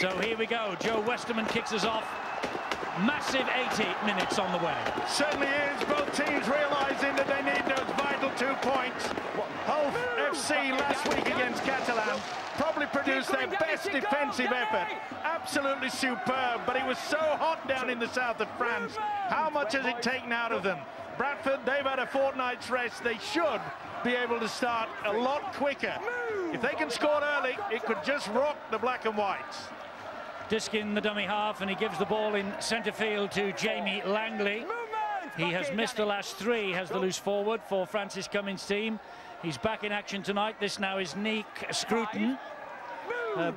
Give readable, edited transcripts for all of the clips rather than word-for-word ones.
So here we go. Joe Westerman kicks us off. Massive 80 minutes on the way. Certainly is. Both teams realising that they need those vital 2 points. Hull FC last week against Catalan probably produced their best defensive effort. Absolutely superb, but it was so hot down in the south of France. How much has it taken out of them? Bradford, they've had a fortnight's rest. They should be able to start a lot quicker. If they can score early, it could just rock the black and whites. Diskin, the dummy half, and he gives the ball in centre field to Jamie Langley. He has missed the last three, has the loose forward for Francis Cummins' team. He's back in action tonight. This now is Nick Scruton.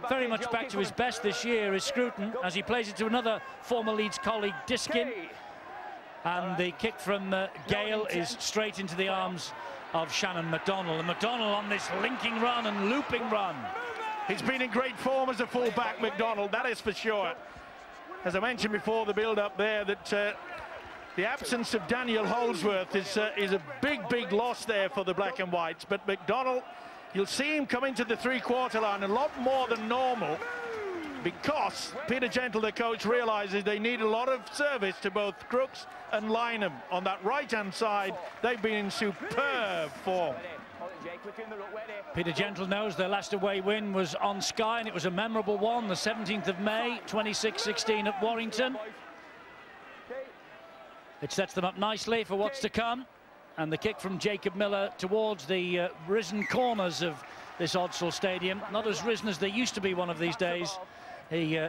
Very much back to his best this year is Scruton, as he plays it to another former Leeds colleague, Diskin. And the kick from Gale is straight into the arms of Shannon McDonnell. And McDonnell on this linking run and looping run. He's been in great form as a full-back, McDonnell, that is for sure. As I mentioned before, the build-up there, that the absence of Daniel Holdsworth is a big loss there for the black and whites. But McDonnell, you'll see him come into the three-quarter line a lot more than normal, because Peter Gentle, the coach, realises they need a lot of service to both Crooks and Lynham. On that right-hand side, they've been in superb form. Peter Gentle knows their last away win was on Sky, and it was a memorable one, the 17th of May, 26-16 at Warrington. It sets them up nicely for what's to come. And the kick from Jacob Miller towards the risen corners of this Odsal Stadium. Not as risen as they used to be one of these days. He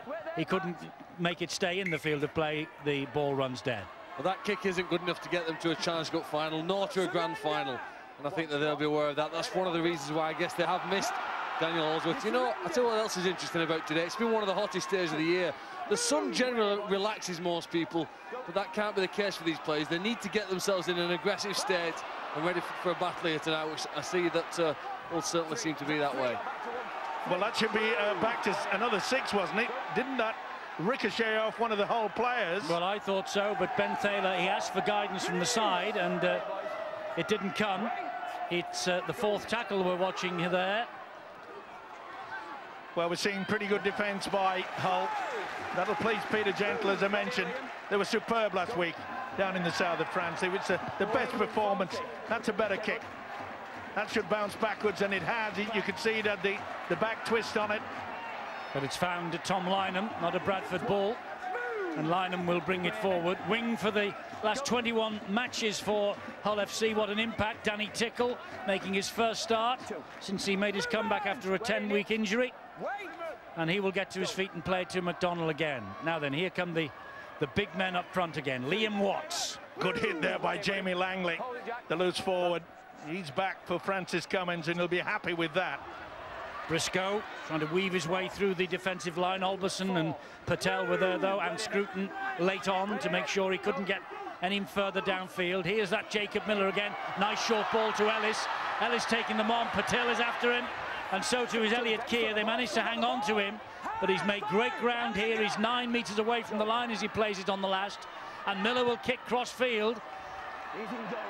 couldn't make it stay in the field of play. The ball runs dead. Well, that kick isn't good enough to get them to a Challenge Cup final, nor to a grand final. And I think that they'll be aware of that. That's one of the reasons why I guess they have missed Daniel Holdsworth. You know, I'll tell you what else is interesting about today. It's been one of the hottest days of the year. The sun generally relaxes most people, but that can't be the case for these players. They need to get themselves in an aggressive state and ready for a battle here tonight, which I see that will certainly seem to be that way. Well, that should be back to another 6, wasn't it? Didn't that ricochet off one of the Hull players? Well, I thought so, but Ben Thaler, he asked for guidance from the side, and it didn't come. It's the fourth tackle we're watching there. Well, we're seeing pretty good defence by Hull. That'll please Peter Gentle, as I mentioned. They were superb last week down in the south of France. It was the best performance. That's a better kick. That should bounce backwards, and it has. You could see it had the back twist on it. But it's found Tom Lynham, not a Bradford ball. And Lynham will bring it forward. Wing for the last 21 matches for Hull FC. What an impact. Danny Tickle making his first start since he made his comeback after a 10-week injury. And he will get to his feet and play to McDonnell again. Now then, here come the big men up front again. Liam Watts. Good hit there by Jamie Langley, the loose forward. He's back for Francis Cummins, and he'll be happy with that. Briscoe trying to weave his way through the defensive line. Alberson and Patel were there, though, and Scruton late on to make sure he couldn't get any further downfield. Here's that Jacob Miller again. Nice short ball to Ellis. Ellis taking them on. Patel is after him, and so too is Elliot Keir. They managed to hang on to him, but he's made great ground here. He's 9 metres away from the line as he plays it on the last, and Miller will kick cross field.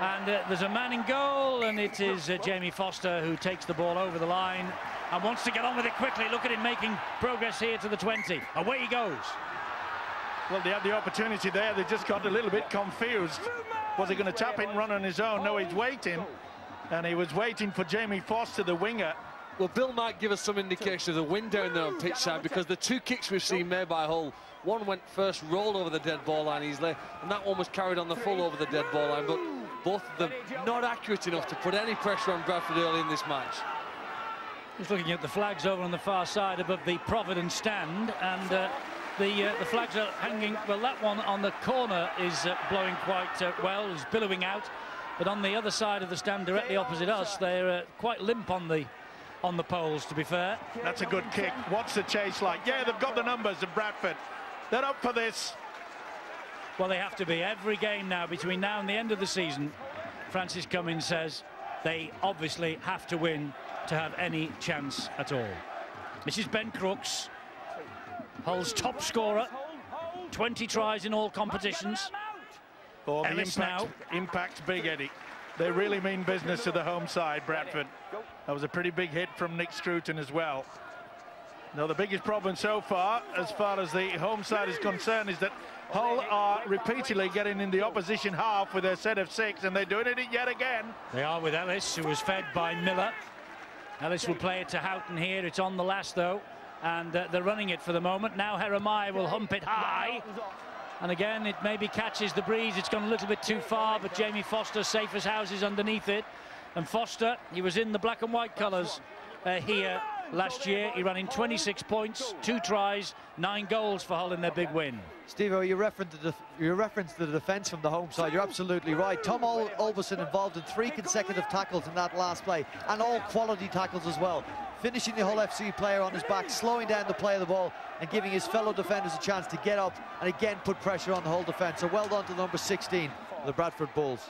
And there's a man in goal, and it is Jamie Foster who takes the ball over the line and wants to get on with it quickly. Look at him making progress here to the 20. Away he goes. Well, they had the opportunity there. They just got a little bit confused. Was he going to tap it and run on his own? No, he's waiting. And he was waiting for Jamie Foster, the winger. Well, Bill might give us some indication of the wind down there on pitch side, because the two kicks we've seen made by Hull, one went first, rolled over the dead ball line easily, and that one was carried on the full over the dead ball line, but both of them not accurate enough to put any pressure on Bradford early in this match. Just looking at the flags over on the far side above the Providence stand, and the flags are hanging. Well, that one on the corner is blowing quite well, is billowing out, but on the other side of the stand directly opposite us, they're quite limp on the poles, to be fair. That's a good kick. What's the chase like? Yeah, they've got the numbers of Bradford. They're up for this. Well, they have to be. Every game now, between now and the end of the season, Francis Cummins says they obviously have to win to have any chance at all. This is Ben Crooks, Hull's top scorer, 20 tries in all competitions. Oh, the Ellis impact's big, Eddie. They really mean business to the home side, Bradford. That was a pretty big hit from Nick Scruton as well. No, the biggest problem so far as the home side is concerned, is that Hull are repeatedly getting in the opposition half with their set of 6, and they're doing it yet again. They are with Ellis, who was fed by Miller. Ellis will play it to Houghton here. It's on the last, though, and they're running it for the moment. Now Jeremiah will hump it high, and again it maybe catches the breeze. It's gone a little bit too far, but Jamie Foster safe as houses underneath it. And Foster, he was in the black and white colours here last year. He ran in 26 points, 2 tries, 9 goals for Hull in their big win. Steve-O, you referenced the defence from the home side. You're absolutely right. Tom Olberson involved in 3 consecutive tackles in that last play, and all quality tackles as well. Finishing the Hull FC player on his back, slowing down the play of the ball, and giving his fellow defenders a chance to get up and again put pressure on the Hull defence. So well done to number 16, the Bradford Bulls.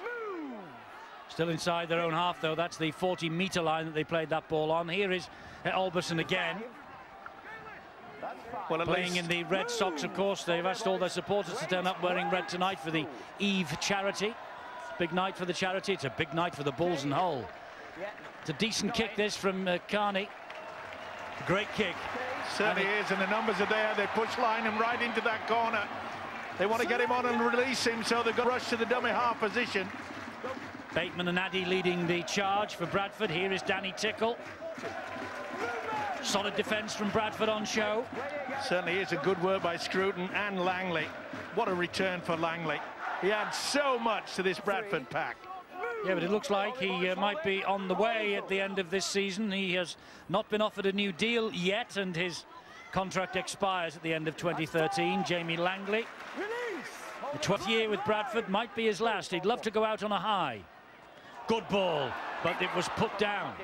Still inside their own half, though. That's the 40-metre line that they played that ball on. Here is Olberson again. Well, playing in the Red Sox, of course. They've asked all their supporters to turn up wearing red tonight for the Eve charity. Big night for the charity. It's a big night for the Bulls and Hull. It's a decent kick, this, from Carney. Great kick. Certainly is, and the numbers are there. They push line him right into that corner. They want to get him on and release him, so they've got to rush to the dummy half position. Bateman and Addy leading the charge for Bradford. Here is Danny Tickle. Solid defence from Bradford on show. Certainly is a good work by Scruton and Langley. What a return for Langley. He adds so much to this Bradford pack. Yeah, but it looks like he might be on the way at the end of this season. He has not been offered a new deal yet, and his contract expires at the end of 2013. Jamie Langley, the 12th year with Bradford, might be his last. He'd love to go out on a high. Good ball, but it was put down.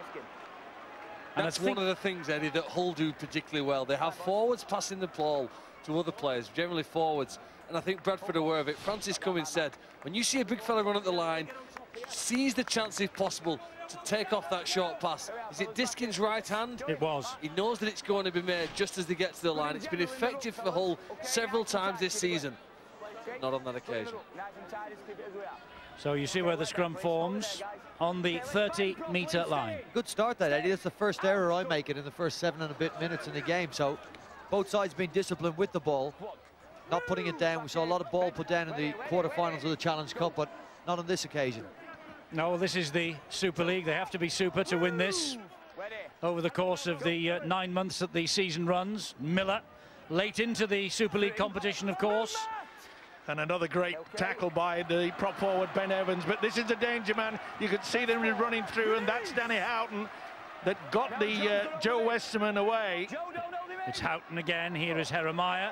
And that's one of the things, Eddie, that Hull do particularly well. They have forwards passing the ball to other players, generally forwards. And I think Bradford are aware of it. Francis Cummins said, when you see a big fella run at the line, seize the chance if possible to take off that short pass. Is it Diskin's right hand? It was. He knows that it's going to be made just as they get to the line. It's been effective for Hull several times this season. Not on that occasion. So you see where the scrum forms on the 30-metre line. Good start, that, Eddie. That's the first error I make it in the first 7 and a bit minutes in the game. So both sides being disciplined with the ball, not putting it down. We saw a lot of ball put down in the quarterfinals of the Challenge Cup, but not on this occasion. No, this is the Super League. They have to be super to win this over the course of the 9 months that the season runs. Miller late into the Super League competition, of course. And another great tackle by the prop forward Ben Evans, but this is a danger man. You could see them running through, and that's Danny Houghton that got the Joe Westerman away. It's Houghton again. Here is Jeremiah.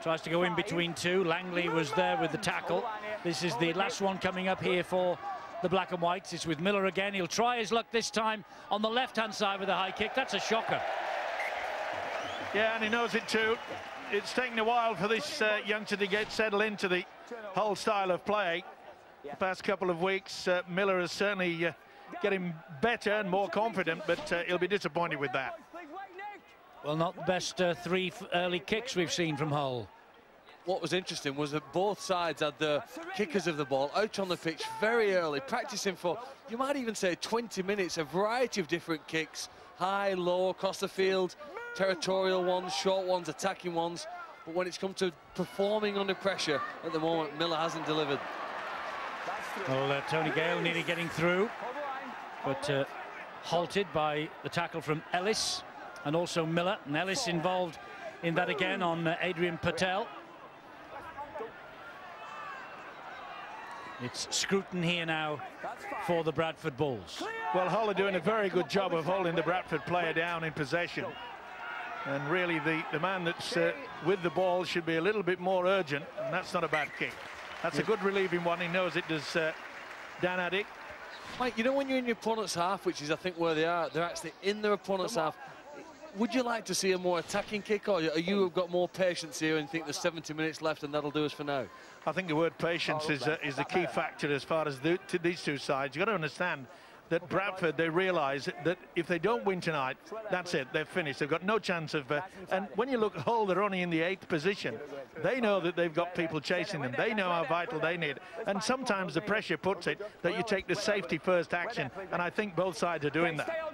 Tries to go in between 2. Langley was there with the tackle. This is the last one coming up here for the Black and Whites. It's with Miller again. He'll try his luck this time on the left-hand side with a high kick. That's a shocker. Yeah, and he knows it too. It's taken a while for this youngster to get settled into the whole style of play. The past couple of weeks, Miller is certainly getting better and more confident, but he'll be disappointed with that. Well, not the best 3 early kicks we've seen from Hull. What was interesting was that both sides had the kickers of the ball out on the pitch very early, practicing for, you might even say, 20 minutes, a variety of different kicks, high, low, across the field, territorial ones, short ones, attacking ones. But when it's come to performing under pressure, at the moment, Miller hasn't delivered. Well, Tony Gale nearly getting through, but halted by the tackle from Ellis and also Miller. And Ellis involved in that again on Adrian Patel. It's Scruton here now for the Bradford Bulls. Well, Hull are doing a very good job of holding the Bradford player down in possession. And really, the man that's with the ball should be a little bit more urgent, and that's not a bad kick. That's a good relieving one. He knows it does, Dan Addy. Mike, you know when you're in your opponent's half, which is, I think, where they are, they're actually in their opponent's half. Would you like to see a more attacking kick, or you have got more patience here and think there's 70 minutes left and that'll do us for now? I think the word patience is the key factor as far as these two sides. You've got to understand that Bradford, they realise that if they don't win tonight, that's it, they're finished. They've got no chance of... and when you look at Hull, they're only in the 8th position. They know that they've got people chasing them. They know how vital they need. And sometimes the pressure puts it that you take the safety first action, and I think both sides are doing that.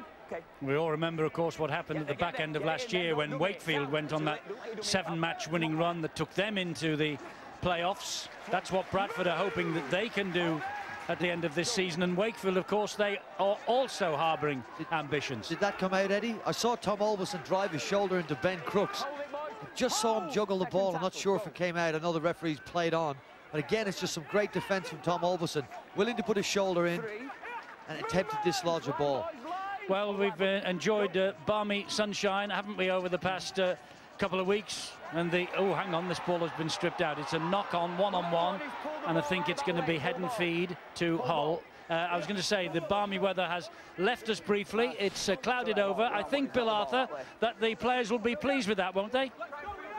We all remember, of course, what happened at the back end of last year when Wakefield went on that 7-match winning run that took them into the playoffs. That's what Bradford are hoping that they can do at the end of this season. And Wakefield, of course, they are also harbouring ambitions. Did that come out, Eddie? I saw Tom Olberson drive his shoulder into Ben Crooks. I just saw him juggle the ball. I'm not sure if it came out. I know the referees played on. But again, it's just some great defence from Tom Olberson, willing to put his shoulder in and attempt to dislodge a ball. Well, we've enjoyed balmy sunshine, haven't we, over the past couple of weeks? And oh, hang on, this ball has been stripped out. It's a knock-on, one-on-one, and I think it's going to be head and feed to Hull. I was going to say, the balmy weather has left us briefly. It's clouded over. I think, Bill Arthur, that the players will be pleased with that, won't they?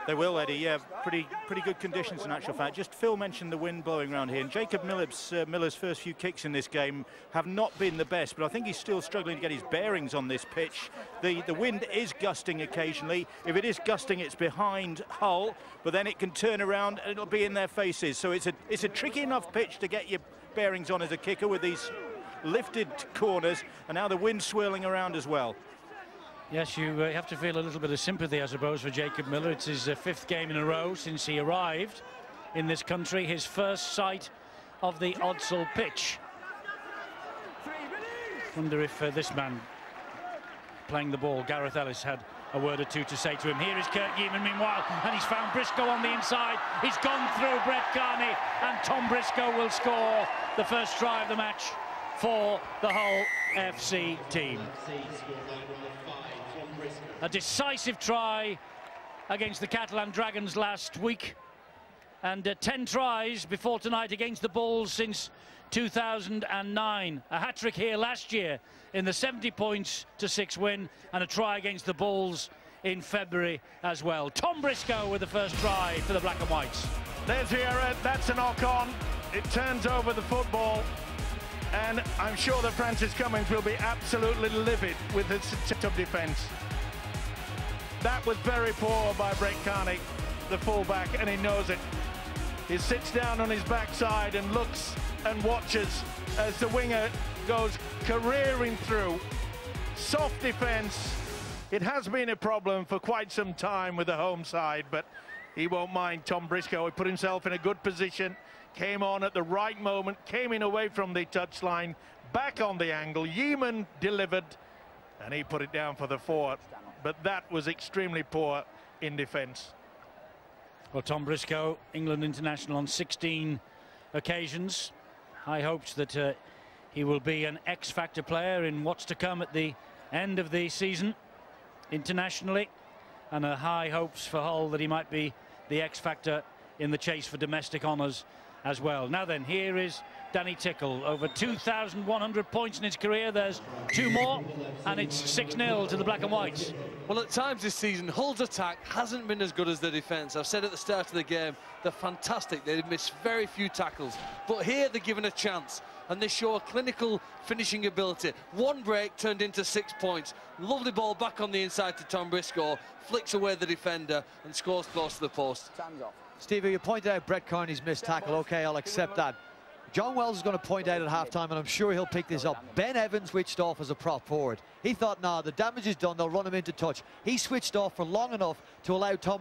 They will, Eddie. Yeah, pretty good conditions in actual fact. Just Phil mentioned the wind blowing around here, and Jacob Miller's first few kicks in this game have not been the best, but I think he's still struggling to get his bearings on this pitch. The wind is gusting occasionally. If it is gusting, it's behind Hull, but then it can turn around and it'll be in their faces. So it's a tricky enough pitch to get your bearings on as a kicker with these lifted corners, and now the wind swirling around as well. Yes, you have to feel a little bit of sympathy, I suppose, for Jacob Miller. It's his 5th game in a row since he arrived in this country, his first sight of the Odsal pitch. Wonder if this man playing the ball, Gareth Ellis, had a word or two to say to him. Here is Kurt Yeaman, meanwhile, and he's found Briscoe on the inside. He's gone through Brett Carney, and Tom Briscoe will score the first try of the match for the Hull FC team. A decisive try against the Catalan Dragons last week, and 10 tries before tonight against the Bulls since 2009. A hat-trick here last year in the 70 points to 6 win, and a try against the Bulls in February as well. Tom Briscoe with the first try for the Black and Whites. There's Vieira, that's a knock-on. It turns over the football, and I'm sure that Francis Cummings will be absolutely livid with his set-up defence. That was very poor by Brett Carney, the fullback, and he knows it. He sits down on his backside and looks and watches as the winger goes careering through. Soft defence. It has been a problem for quite some time with the home side, but he won't mind. Tom Briscoe, he put himself in a good position, came on at the right moment, came in away from the touchline, back on the angle. Yeaman delivered, and he put it down for the 4. But that was extremely poor in defence. Well, Tom Briscoe, England international on 16 occasions. High hopes that he will be an X-factor player in what's to come at the end of the season internationally, and high hopes for Hull that he might be the X-factor in the chase for domestic honours as well. Now then, here is Danny Tickle, over 2,100 points in his career. There's 2 more, and it's 6-0 to the Black and Whites. Well, at times this season, Hull's attack hasn't been as good as their defence. I've said at the start of the game, they're fantastic. They've missed very few tackles. But here they're given a chance, and they show a clinical finishing ability. 1 break turned into 6 points. Lovely ball back on the inside to Tom Briscoe, flicks away the defender and scores close to the post. Stevie, you pointed out Brett Carney's missed tackle. OK, I'll accept that. John Wells is going to point out at half-time, and I'm sure he'll pick this up. Ben Evans switched off as a prop forward. He thought, nah, the damage is done, they'll run him into touch. He switched off for long enough to allow Tom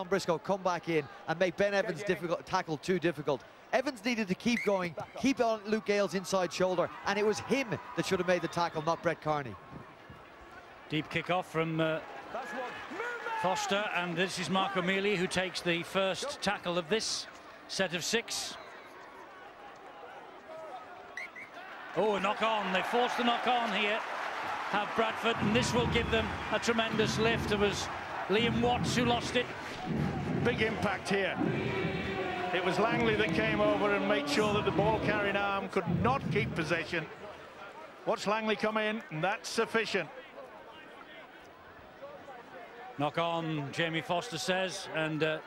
Briscoe come back in and make Ben Evans' tackle too difficult. Evans needed to keep going, keep on Luke Gale's inside shoulder, and it was him that should have made the tackle, not Brett Carney. Deep kick-off from Foster, and this is Mark O'Mealy who takes the first tackle of this set of 6. Oh, a knock-on. They forced the knock-on here, have Bradford, and this will give them a tremendous lift. It was Liam Watts who lost it. Big impact here. It was Langley that came over and made sure that the ball-carrying arm could not keep possession. Watch Langley come in, and that's sufficient. Knock on, Jamie Foster says, and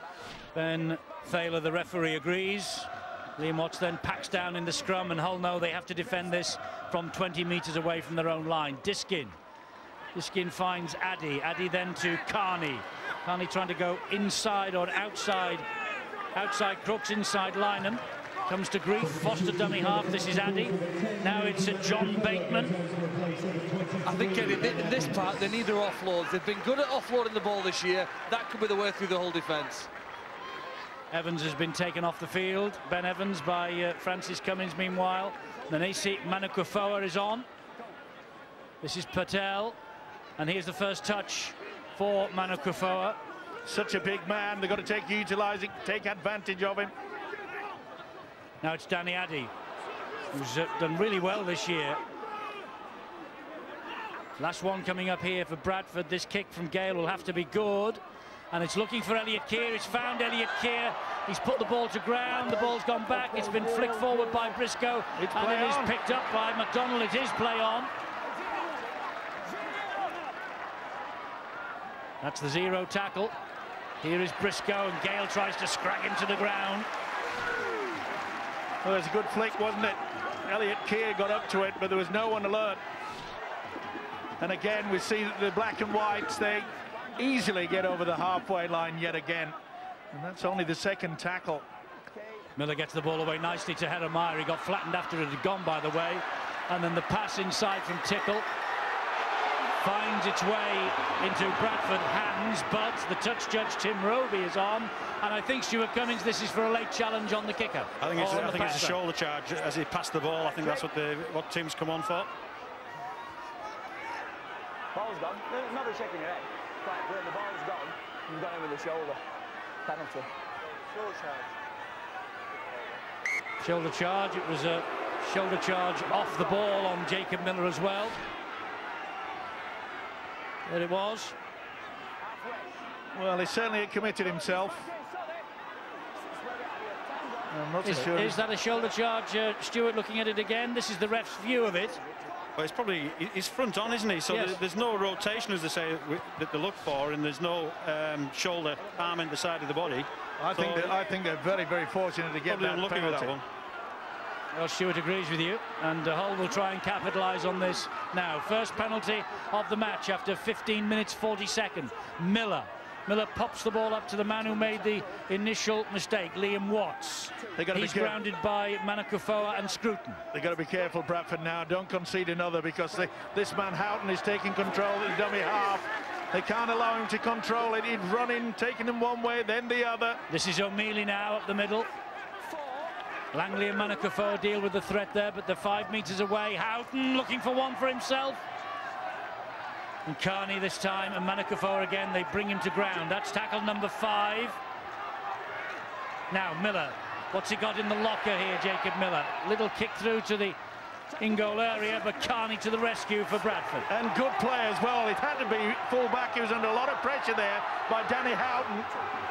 Ben Thaler, the referee, agrees. Liam Watts then packs down in the scrum, and Hull know they have to defend this from 20 metres away from their own line. Diskin finds Addy. Addy then to Carney. Carney trying to go inside or outside Crooks, inside Lynham. comes to grief. Foster dummy half. This is Addy. Now it's John Bateman. I think, Eddie, in this part, they need their offloads. They've been good at offloading the ball this year. That could be the way through the whole defence. Evans has been taken off the field. Ben Evans by Francis Cummins, meanwhile. Nanesi Manakufoa is on. This is Patel. And here's the first touch for Manakufoa. Such a big man. They've got to take advantage of him. Now it's Danny Addy, who's done really well this year. Last one coming up here for Bradford. This kick from Gale will have to be good. And it's looking for Elliot Keir. It's found Elliot Keir. He's put the ball to ground. The ball's gone back. It's been flicked forward by Briscoe. And it is picked up by McDonald. It is play on. That's the zero tackle. Here is Briscoe, and Gale tries to scrag him to the ground. Well, it was a good flick, wasn't it? Elliot Keir got up to it, but there was no one alert. And again, we see that the black and whites, they easily get over the halfway line yet again. And that's only the second tackle. Miller gets the ball away nicely to Herremire. He got flattened after it had gone, by the way. And then the pass inside from Tickle finds its way into Bradford hands, but the touch judge Tim Roby is on, and I think Stuart Cummins, this is for a late challenge on the kicker. I think it's a shoulder charge as he passed the ball. I think that's what Tim's come on for. Ball's gone. Not a shaking your head. Right, when the ball's gone, you've gone in with the shoulder. Penalty. Shoulder charge. It was a shoulder charge off the ball on Jacob Miller as well. There it was. Well, he certainly committed himself. I'm not so sure. Is that a shoulder charge, Stuart, looking at it again? This is the ref's view of it. Well, it's probably, he's front on, isn't he? So yes. There's no rotation, as they say, that they look for, and there's no shoulder arm in the side of the body. I think they're very, very fortunate to get that penalty. With that one. Well, Stuart agrees with you, and Hull will try and capitalise on this now. First penalty of the match after 15 minutes 40 seconds. Miller pops the ball up to the man who made the initial mistake, Liam Watts. He's grounded by Manakufoa and Scruton. They've got to be careful, Bradford, now. Don't concede another, because this man Houghton is taking control of the dummy half. They can't allow him to control it. He's running, taking him one way, then the other. This is O'Mealy now up the middle. Langley and Manakufoa deal with the threat there, but they're 5 metres away. Houghton looking for one for himself. And Carney this time, and Manakufoa again. They bring him to ground. That's tackle number 5. Now Miller, what's he got in the locker here, Jacob Miller? Little kick through to the in-goal area, but Carney to the rescue for Bradford. And good play as well. It had to be full back. He was under a lot of pressure there by Danny Houghton.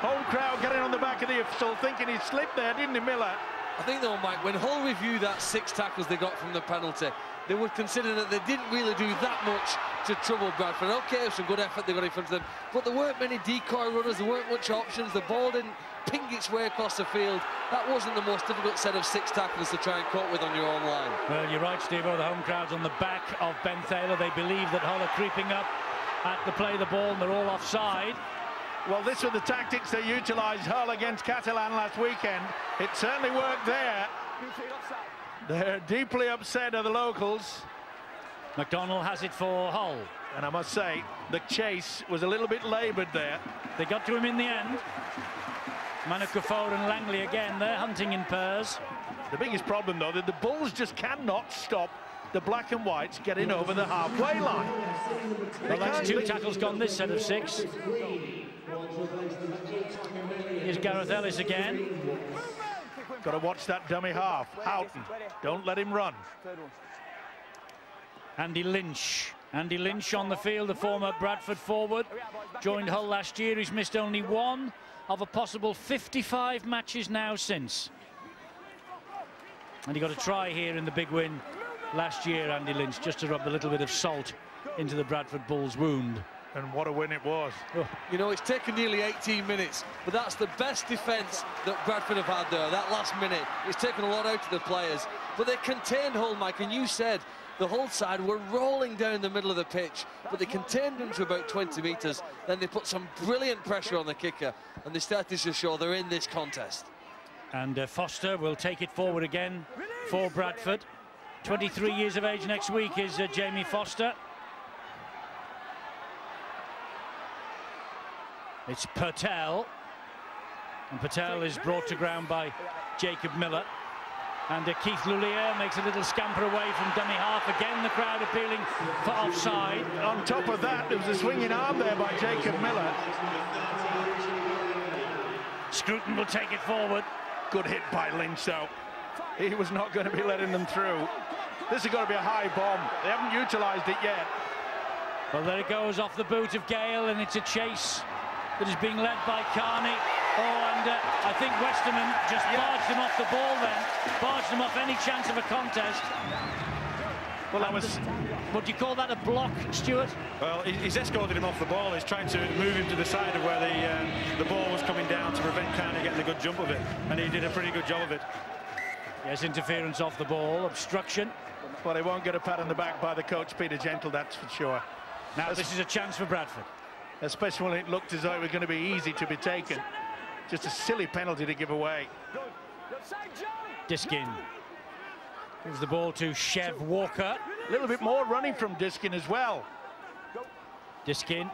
Whole crowd getting on the back of the official, thinking he'd slipped there, didn't he, Miller? I think, though, Mike, when Hull review that 6 tackles they got from the penalty, they would consider that they didn't really do that much to trouble Bradford. OK, it was some good effort they got in front of them, but there weren't many decoy runners, there weren't much options, the ball didn't ping its way across the field. That wasn't the most difficult set of 6 tackles to try and cope with on your own line. Well, you're right, Steve-O, the home crowd's on the back of Ben Thaler. They believe that Hull are creeping up at the play the ball, and they're all offside. Well, this was the tactics they utilised, Hull against Catalan last weekend. It certainly worked there. They're deeply upset at the locals. McDonald has it for Hull. And I must say, the chase was a little bit laboured there. They got to him in the end. Manakufoa and Langley again, they're hunting in pairs. The biggest problem, though, that the Bulls just cannot stop the black and whites getting over the halfway line. Well, that's 2 tackles gone this set of 6. Here's Gareth Ellis again. Got to watch that dummy half. Houghton, don't let him run. Andy Lynch on the field, the former Bradford forward. Joined Hull last year. He's missed only 1 of a possible 55 matches now since. And he got a try here in the big win last year, Andy Lynch, just to rub a little bit of salt into the Bradford Bulls' wound. And what a win it was. Oh. You know, it's taken nearly 18 minutes, but that's the best defence that Bradford have had there, that last minute. It's taken a lot out of the players. But they contained Hull, Mike, and you said the Hull side were rolling down the middle of the pitch, but they contained them to about 20 metres. Then they put some brilliant pressure on the kicker, and they started to show they're in this contest. And Foster will take it forward again for Bradford. 23 years of age next week is Jamie Foster. It's Patel. And Patel is brought to ground by Jacob Miller. And Keith Lulier makes a little scamper away from dummy half. Again, the crowd appealing for offside. On top of that, there was a swinging arm there by Jacob Miller. Scruton will take it forward. Good hit by Lynch, though. He was not going to be letting them through. This is going to be a high bomb. They haven't utilised it yet. Well, there it goes off the boot of Gale, and it's a chase that is being led by Carney. Oh, and I think Westerman just barged him off the ball then. Barged him off any chance of a contest. Well, that was... Would you call that a block, Stuart? Well, he's escorted him off the ball. He's trying to move him to the side of where the ball was coming down to prevent Carney getting a good jump of it. And he did a pretty good job of it. Yes, interference off the ball, obstruction. Well, they won't get a pat on the back by the coach, Peter Gentle, that's for sure. Now, this is a chance for Bradford. Especially when it looked as though it was going to be easy to be taken. Just a silly penalty to give away. Diskin gives the ball to Chev Walker. A little bit more running from Diskin as well. Diskin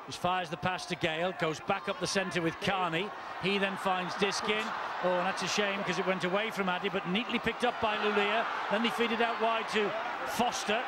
just fires the pass to Gale, goes back up the centre with Carney. He then finds Diskin. Oh, and that's a shame because it went away from Addy, but neatly picked up by Lulier. Then they feed it out wide to Foster,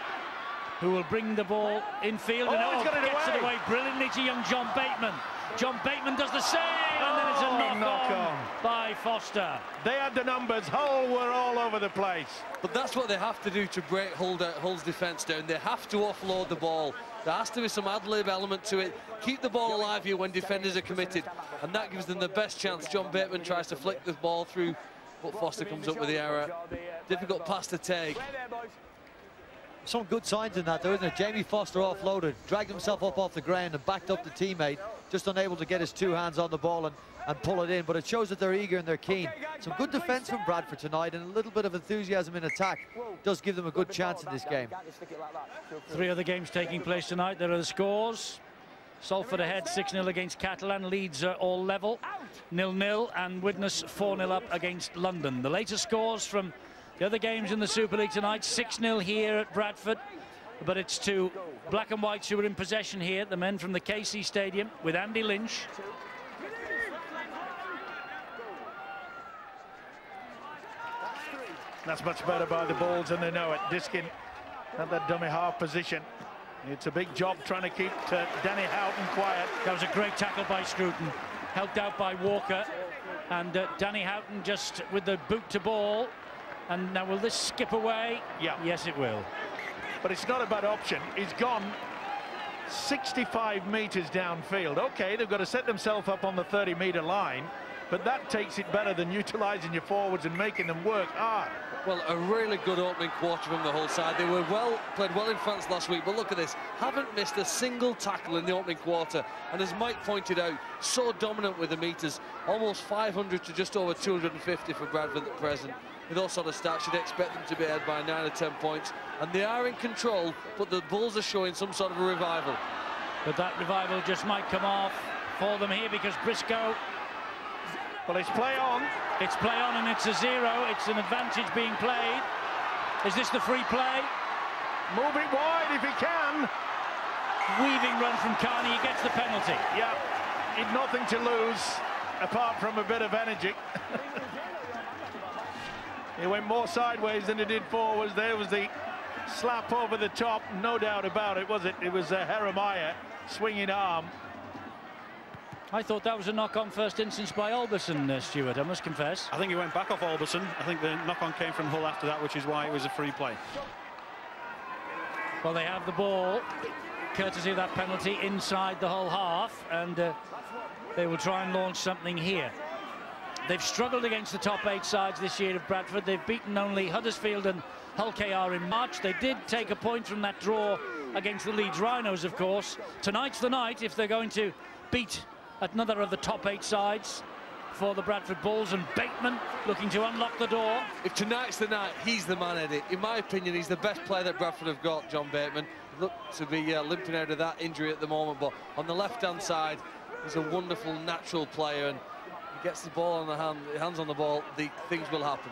who will bring the ball infield. Oh, and gets it away brilliantly to young John Bateman. John Bateman does the same, and then it's a knock on by Foster. They had the numbers. Hull were all over the place. But that's what they have to do to break Hull's defence down. They have to offload the ball. There has to be some ad-lib element to it. Keep the ball alive here when defenders are committed, and that gives them the best chance. John Bateman tries to flick the ball through, but Foster comes up with the error. Difficult pass to take. Some good signs in that, though, isn't it? Jamie Foster offloaded, dragged himself up off the ground and backed up the teammate, just unable to get his two hands on the ball and pull it in. But it shows that they're eager and they're keen. Some good defence from Bradford tonight, and a little bit of enthusiasm in attack does give them a good chance in this game. 3 other games taking place tonight. There are the scores. Salford ahead 6-0 against Catalan. Leeds are all level, 0-0, and Widnes 4-0 up against London. The latest scores from the other games in the Super League tonight: 6-0 here at Bradford, but it's to Black and Whites who are in possession here, the men from the KC Stadium, with Andy Lynch. That's much better by the balls, and they know it. Diskin at that dummy half position. It's a big job trying to keep Danny Houghton quiet. That was a great tackle by Scruton, helped out by Walker, and Danny Houghton just with the boot to ball. And now will this skip away? Yeah. Yes, it will. But it's not a bad option. He's gone 65 metres downfield. OK, they've got to set themselves up on the 30-metre line, but that takes it better than utilising your forwards and making them work hard. Well, a really good opening quarter from the Hull side. They were played well in France last week, but look at this. Haven't missed a single tackle in the opening quarter. And as Mike pointed out, so dominant with the metres. Almost 500 to just over 250 for Bradford at present. With all sort of stats, you'd expect them to be ahead by 9 or 10 points. And they are in control, but the Bulls are showing some sort of a revival. But that revival just might come off for them here, because Briscoe... Well, it's play on. It's play on, and it's a 0. It's an advantage being played. Is this the free play? Move it wide if he can. Weaving run from Carney. He gets the penalty. Yeah, he'd nothing to lose apart from a bit of energy. He went more sideways than he did forwards. There was the slap over the top, no doubt about it, was it? It was Jeremiah swinging arm. I thought that was a knock-on first instance by Alberson, Stuart, I must confess. I think he went back off Alberson. I think the knock-on came from Hull after that, which is why it was a free play. Well, they have the ball, courtesy of that penalty, inside the Hull half, and they will try and launch something here. They've struggled against the top 8 sides this year of Bradford. They've beaten only Huddersfield and Hull KR in March. They did take a point from that draw against the Leeds Rhinos, of course. Tonight's the night if they're going to beat another of the top 8 sides for the Bradford Bulls, and Bateman looking to unlock the door. If tonight's the night, he's the man, Eddie. In my opinion, he's the best player that Bradford have got, John Bateman. Looked to be limping out of that injury at the moment, but on the left-hand side, he's a wonderful, natural player, and gets the ball on the hands on the ball, things will happen.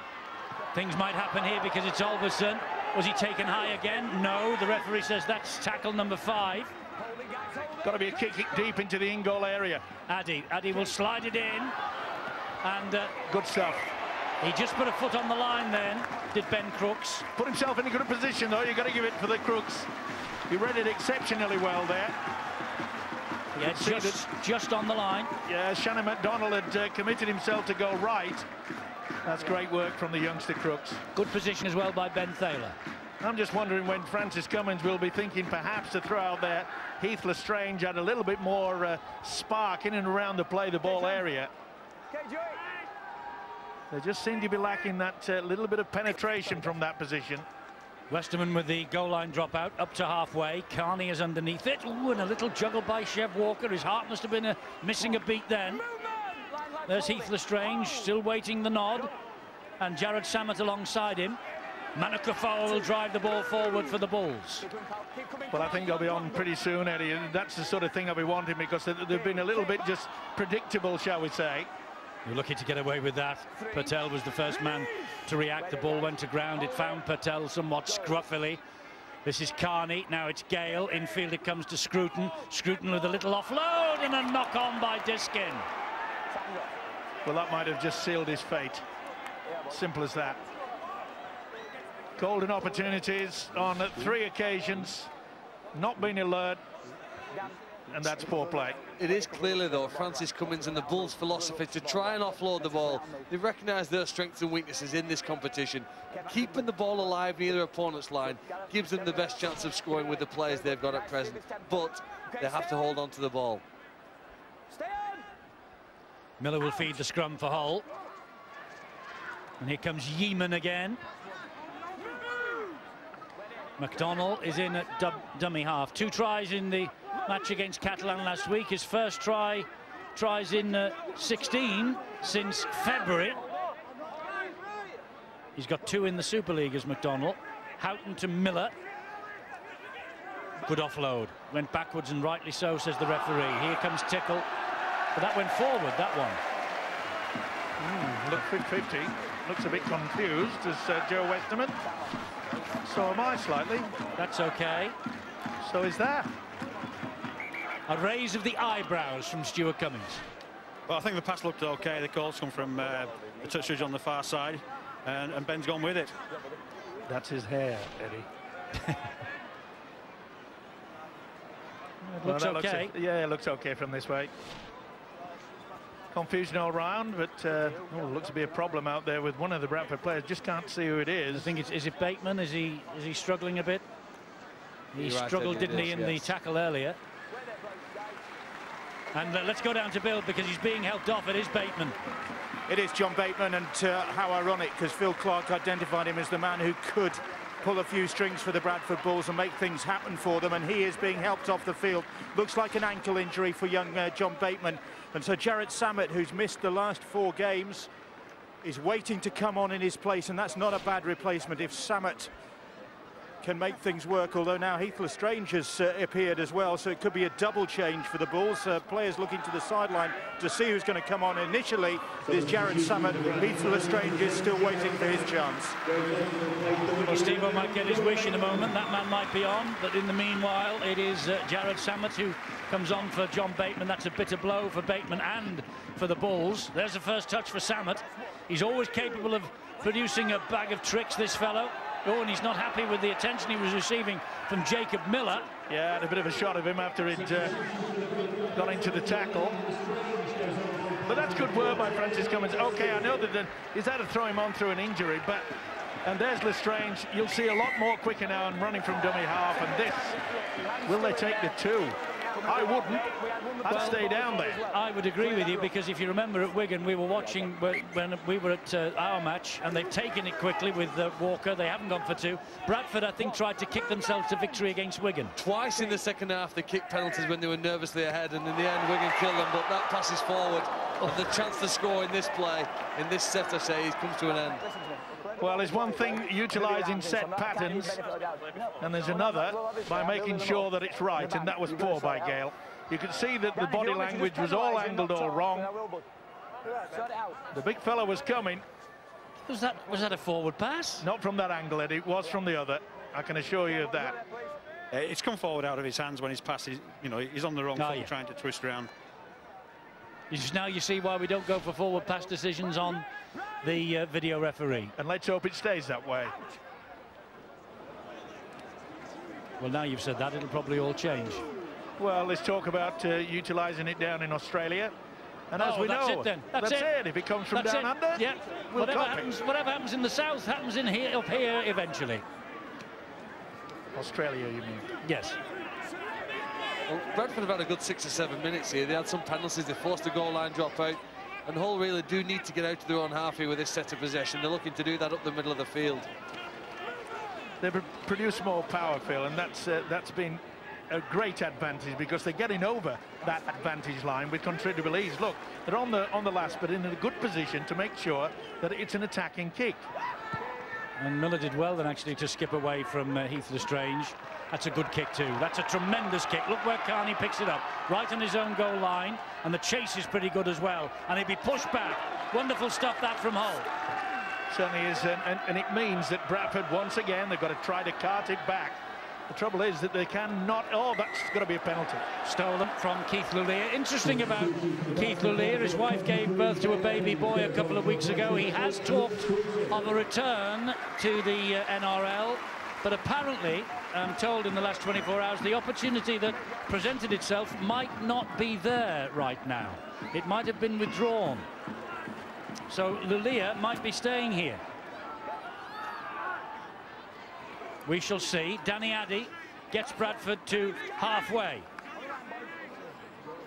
Things might happen here because it's Alberson. Was he taken high again? No, the referee says that's tackle number 5. Got to be a kick deep into the in-goal area. Addy will slide it in, and good stuff. He just put a foot on the line then, did Ben Crooks. Put himself in a good position though, you've got to give it for the Crooks. He read it exceptionally well there. Yeah, just on the line. Yeah, Shannon McDonald had committed himself to go right. That's great work from the youngster Crooks. Good position as well by Ben Thaler. I'm just wondering when Francis Cummins will be thinking perhaps to throw out there. Heath Lestrange had a little bit more spark in and around the play the ball area. They just seem to be lacking that little bit of penetration from that position. Westerman with the goal line dropout up to halfway. Carney is underneath it. Ooh, and a little juggle by Chev Walker. His heart must have been missing a beat then. There's Heath Lestrange still waiting the nod, and Jared Samet alongside him. Manukafo will drive the ball forward for the Bulls. Well, I think they'll be on pretty soon, Eddie, and that's the sort of thing I'll be wanting, because they've been a little bit just predictable, shall we say. You're lucky to get away with that. Patel was the first man to react. The ball went to ground. It found Patel somewhat scruffily. This is Carney. Now it's Gale. Infield it comes to Scruton. Scruton with a little offload and a knock on by Diskin. Well, that might have just sealed his fate. Simple as that. Golden opportunities on 3 occasions. Not been alert. And that's poor play. It is clearly, though, Francis Cummins and the Bulls' philosophy to try and offload the ball. They recognise their strengths and weaknesses in this competition. Keeping the ball alive near their opponent's line gives them the best chance of scoring with the players they've got at present. But they have to hold on to the ball. Miller will feed the scrum for Hull. And here comes Yeeman again. McDonald is in at dummy half. 2 tries in the match against Catalan last week. His first tries in 16 since February. He's got 2 in the Super League as McDonald. Houghton to Miller. Good offload. Went backwards, and rightly so, says the referee. Here comes Tickle. But that went forward, that one. Look 50. Looks a bit confused as Joe Westerman. So am I slightly. That's okay. So is that. A raise of the eyebrows from Stuart Cummins. Well, I think the pass looked okay. The calls come from the touch ridge on the far side, and Ben's gone with it. That's his hair, Eddie. It looks okay. Yeah, it looks okay from this way. Confusion all round, but looks to be a problem out there with one of the Bradford players. Just can't see who it is. I think is it Bateman? Is he struggling a bit? He struggled, didn't he, in the tackle earlier? And let's go down to Bill, because he's being helped off. It is Bateman. It is John Bateman, and how ironic, because Phil Clark identified him as the man who could pull a few strings for the Bradford Bulls and make things happen for them, and he is being helped off the field. Looks like an ankle injury for young John Bateman. And so Jared Samet, who's missed the last 4 games, is waiting to come on in his place, and that's not a bad replacement if Samet can make things work, although now Heath Lestrange has appeared as well, so it could be a double change for the Bulls. Players looking to the sideline to see who's going to come on. Initially, there's Jared Samet. Heath Lestrange is still waiting for his chance. Well, Steve-O might get his wish in a moment. That man might be on, but in the meanwhile, it is Jared Samet who comes on for John Bateman. That's a bitter blow for Bateman and for the Bulls. There's the first touch for Samet. He's always capable of producing a bag of tricks, this fellow. Oh, and he's not happy with the attention he was receiving from Jacob Miller. Yeah, had a bit of a shot of him after he'd got into the tackle. But that's good work by Francis Cummins. OK, I know that he's had to throw him on through an injury, but... And there's Lestrange. You'll see a lot more quicker now and running from dummy half. And this, will they take the 2? I wouldn't. I'd stay down there. I would agree with you, because if you remember at Wigan, we were watching when we were at our match, and they've taken it quickly with Walker. They haven't gone for 2. Bradford, I think, tried to kick themselves to victory against Wigan. Twice in the second half they kicked penalties when they were nervously ahead, and in the end Wigan killed them, but that passes forward. And the chance to score in this play, in this set, I say, comes to an end. Well, there's one thing utilising set patterns, and there's another by making sure that it's right, and that was poor by Gale. You could see that the body language was all angled all wrong. Sort it out. The big fella was coming. Was that a forward pass? Not from that angle, Eddie. It was from the other. I can assure you of that. It's come forward out of his hands when his pass is, you know, he's on the wrong foot, yeah. trying to twist around. Now you see why we don't go for forward pass decisions on the video referee. And let's hope it stays that way. Well, now you've said that, it'll probably all change. Well, let's talk about utilising it down in Australia. And as we that's know, it then. That's it. If it comes from That's down it. under, Yeah. we'll Whatever happens in the south happens in here, up here eventually. Australia, you mean? Yes. Well, Bradford have had a good 6 or 7 minutes here. They had some penalties, they forced a goal line drop out. And Hull really do need to get out to their own half here with this set of possession. They're looking to do that up the middle of the field. They produce more power, Phil, and that's been a great advantage because they're getting over that advantage line with considerable ease. Look, they're on the last, but in a good position to make sure that it's an attacking kick. And Miller did well then actually to skip away from Heath Lestrange. That's a good kick too. That's a tremendous kick. Look where Carney picks it up, right on his own goal line, and the chase is pretty good as well. And he'd be pushed back. Wonderful stuff that from Hull. Certainly is, and it means that Bradford once again they've got to try to cart it back. The trouble is that they cannot. Oh, that's got to be a penalty. Stolen from Keith Lulier. Interesting about Keith Lulier, his wife gave birth to a baby boy a couple of weeks ago. He has talked of a return to the NRL, but apparently, I'm told in the last 24 hours, the opportunity that presented itself might not be there right now. It might have been withdrawn. So Lulier might be staying here. We shall see. Danny Addy gets Bradford to halfway.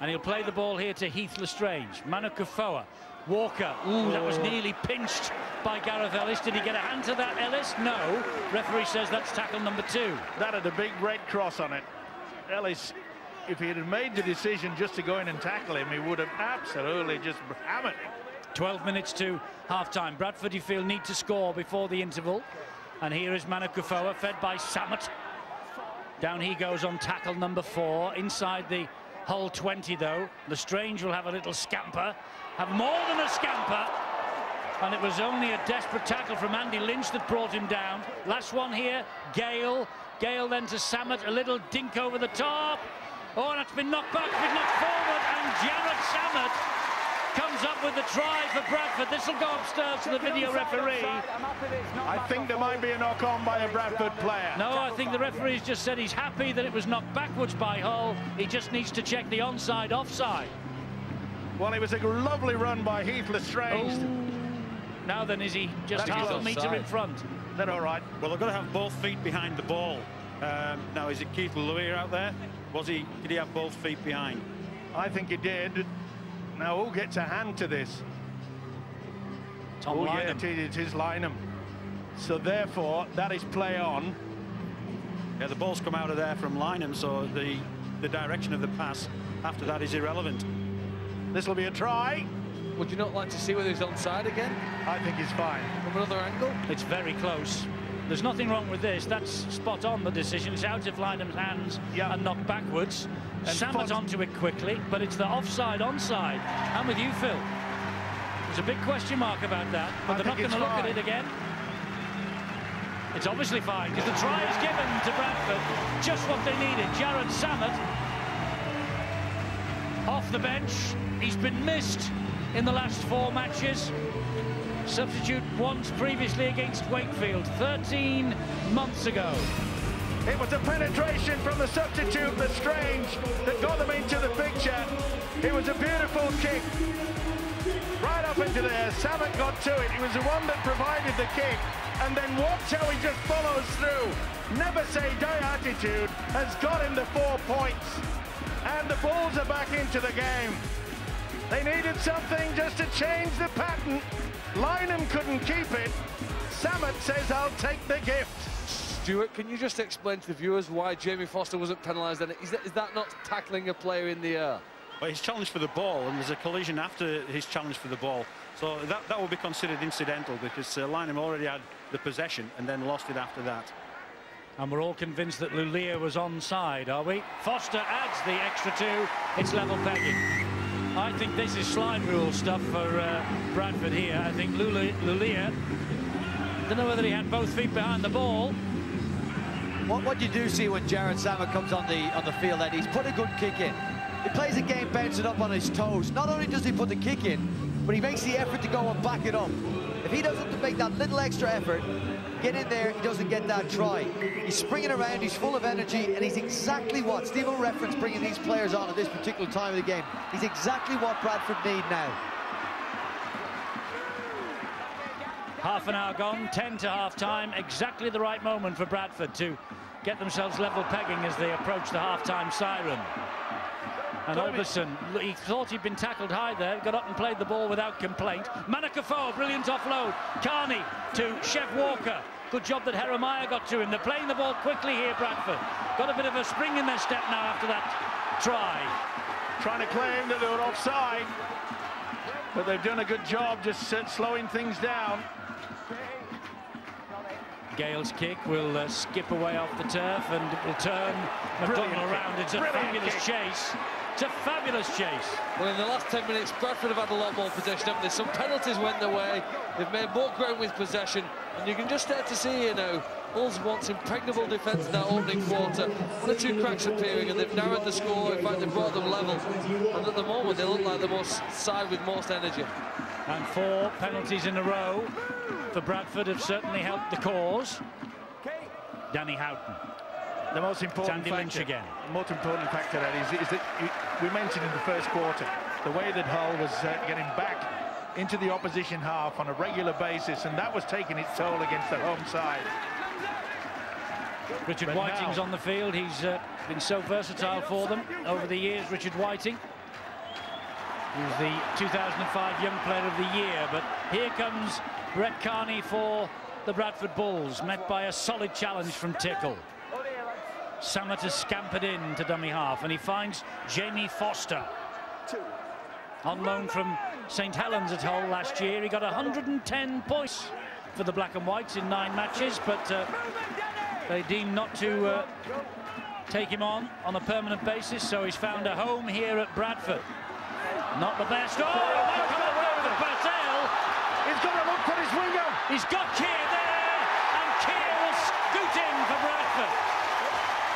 And he'll play the ball here to Heath Lestrange. Manu Kufoa. Walker. Ooh, that was nearly pinched by Gareth Ellis. Did he get a hand to that, Ellis? No. Referee says that's tackle number 2. That had a big red cross on it. Ellis, if he had made the decision just to go in and tackle him, he would have absolutely just hammered him. 12 minutes to half-time. Bradford, you feel, need to score before the interval. And here is Manu Kufoa, fed by Samet. Down he goes on tackle number 4. Inside the Hull 20, though. Lestrange will have a little scamper. Have more than a scamper. And it was only a desperate tackle from Andy Lynch that brought him down. Last one here, Gale. Gale then to Samet. A little dink over the top. Oh, and it's been knocked back, been knocked forward. And Jared Samet comes up with the try for Bradford. This will go upstairs to the video referee. I think there might be a knock-on by a Bradford player. No, I think the referee's just said he's happy that it was knocked backwards by Hull. He just needs to check the onside, offside. Well, it was a lovely run by Heath Lestrange. Oh. Now then, is he just half a metre in front? They're all right. Well, they've got to have both feet behind the ball. Now, is it Keith Lulier out there? Did he have both feet behind? I think he did. Now, who gets a hand to this? Tom Lynham. Yeah, it is Lynham. So, therefore, that is play on. Yeah, the ball's come out of there from Lynham, so the direction of the pass after that is irrelevant. This will be a try. Would you not like to see whether he's onside again? I think he's fine. From another angle? It's very close. There's nothing wrong with this. That's spot on, the decision. It's out of Lynham's hands and knocked backwards. Samet onto it quickly, but it's the offside, onside. I'm with you, Phil. There's a big question mark about that, but they're not going to look at it again. It's obviously fine, because the try is given to Bradford. Just what they needed. Jared Samet off the bench. He's been missed in the last 4 matches. Substitute once previously against Wakefield 13 months ago. It was a penetration from the substitute, Lestrange, that got them into the picture. It was a beautiful kick. Right up into there, Samet got to it. He was the one that provided the kick. And then watch how he just follows through. Never say die attitude has got him the 4 points. And the Bulls are back into the game. They needed something just to change the pattern. Lynham couldn't keep it. Samet says, I'll take the gift. Stuart, can you just explain to the viewers why Jamie Foster wasn't penalised? Is that not tackling a player in the air? Well, he's challenged for the ball, and there's a collision after his challenge for the ball. So that will be considered incidental, because Lynham already had the possession and then lost it after that. And we're all convinced that Lulier was onside, are we? Foster adds the extra 2. It's level pegging. I think this is slide rule stuff for Bradford here. I think Lulia, don't know whether he had both feet behind the ball. What you do see when Jared Samet comes on the field, Eddie, he's put a good kick in. He plays a game bouncing up on his toes. Not only does he put the kick in, but he makes the effort to go and back it up. If he doesn't make that little extra effort, get in there, he doesn't get that try. He's springing around, he's full of energy, and he's exactly what Steve will reference bringing these players on at this particular time of the game. He's exactly what Bradford need now. Half an hour gone, 10 to half-time. Exactly the right moment for Bradford to get themselves level pegging as they approach the half-time siren. And Alderson, he thought he'd been tackled high there, got up and played the ball without complaint. Manakafo, brilliant offload. Carney to Chef Walker. Good job that Jeremiah got to him. They're playing the ball quickly here, Bradford. Got a bit of a spring in their step now after that try. Trying to claim that they were offside, but they've done a good job just slowing things down. Gale's kick will skip away off the turf and will turn McDonald around. It's a fabulous chase. It's a fabulous chase. Well, in the last 10 minutes, Bradford have had a lot more possession, haven't they? Some penalties went their way. They've made more ground with possession. And you can just start to see here now, Bulls wants impregnable defence in that opening quarter. One or two cracks appearing, and they've narrowed the score. In fact, they've brought them level. And at the moment, they look like the side with most energy. And 4 penalties in a row for Bradford have certainly helped the cause. Danny Houghton. The most important Sandy Lynch again. The most important factor that is that we mentioned in the first quarter the way that Hull was getting back into the opposition half on a regular basis, and that was taking its toll against the home side. Richard Whiting's on the field. He's been so versatile for them over the years. Richard Whiting. He was the 2005 Young Player of the Year, but here comes Brett Carney for the Bradford Bulls, met by a solid challenge from Tickle. Samet has scampered in to dummy half, and he finds Jamie Foster. On loan from St Helens at Hull last year. He got 110 points for the Black and Whites in 9 matches, but they deemed not to take him on a permanent basis, so he's found a home here at Bradford. Not the best. Oh, might come away with Patel. He's got to look for his winger. He's got Keir there, and Keir will scoot in for Bradford.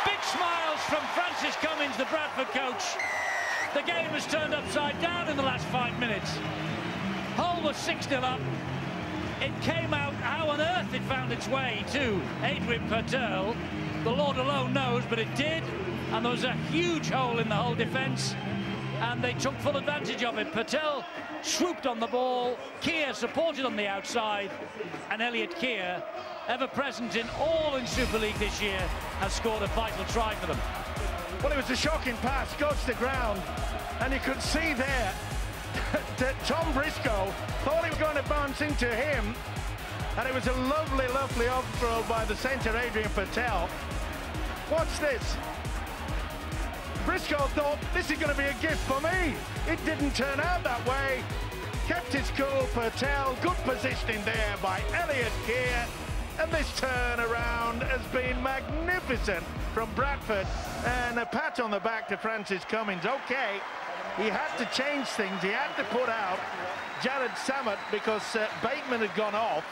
Big smiles from Francis Cummins, the Bradford coach. The game has turned upside down in the last 5 minutes. Hull was 6-0 up. It came out how on earth it found its way to Adrian Patel. The Lord alone knows, but it did. And there was a huge hole in the Hull defence, and they took full advantage of it. Patel swooped on the ball, Keir supported on the outside, and Elliot Keir, ever present in all in Super League this year, has scored a vital try for them. Well, it was a shocking pass, goes to the ground, and you could see there that Tom Briscoe thought he was going to bounce into him, and it was a lovely, lovely overthrow by the centre, Adrian Patel. Watch this. Briscoe thought, this is going to be a gift for me. It didn't turn out that way. Kept his cool, Patel. Good positioning there by Elliot Keir. And this turnaround has been magnificent from Bradford. And a pat on the back to Francis Cummins. OK, he had to change things. He had to put out Jared Samet because Bateman had gone off.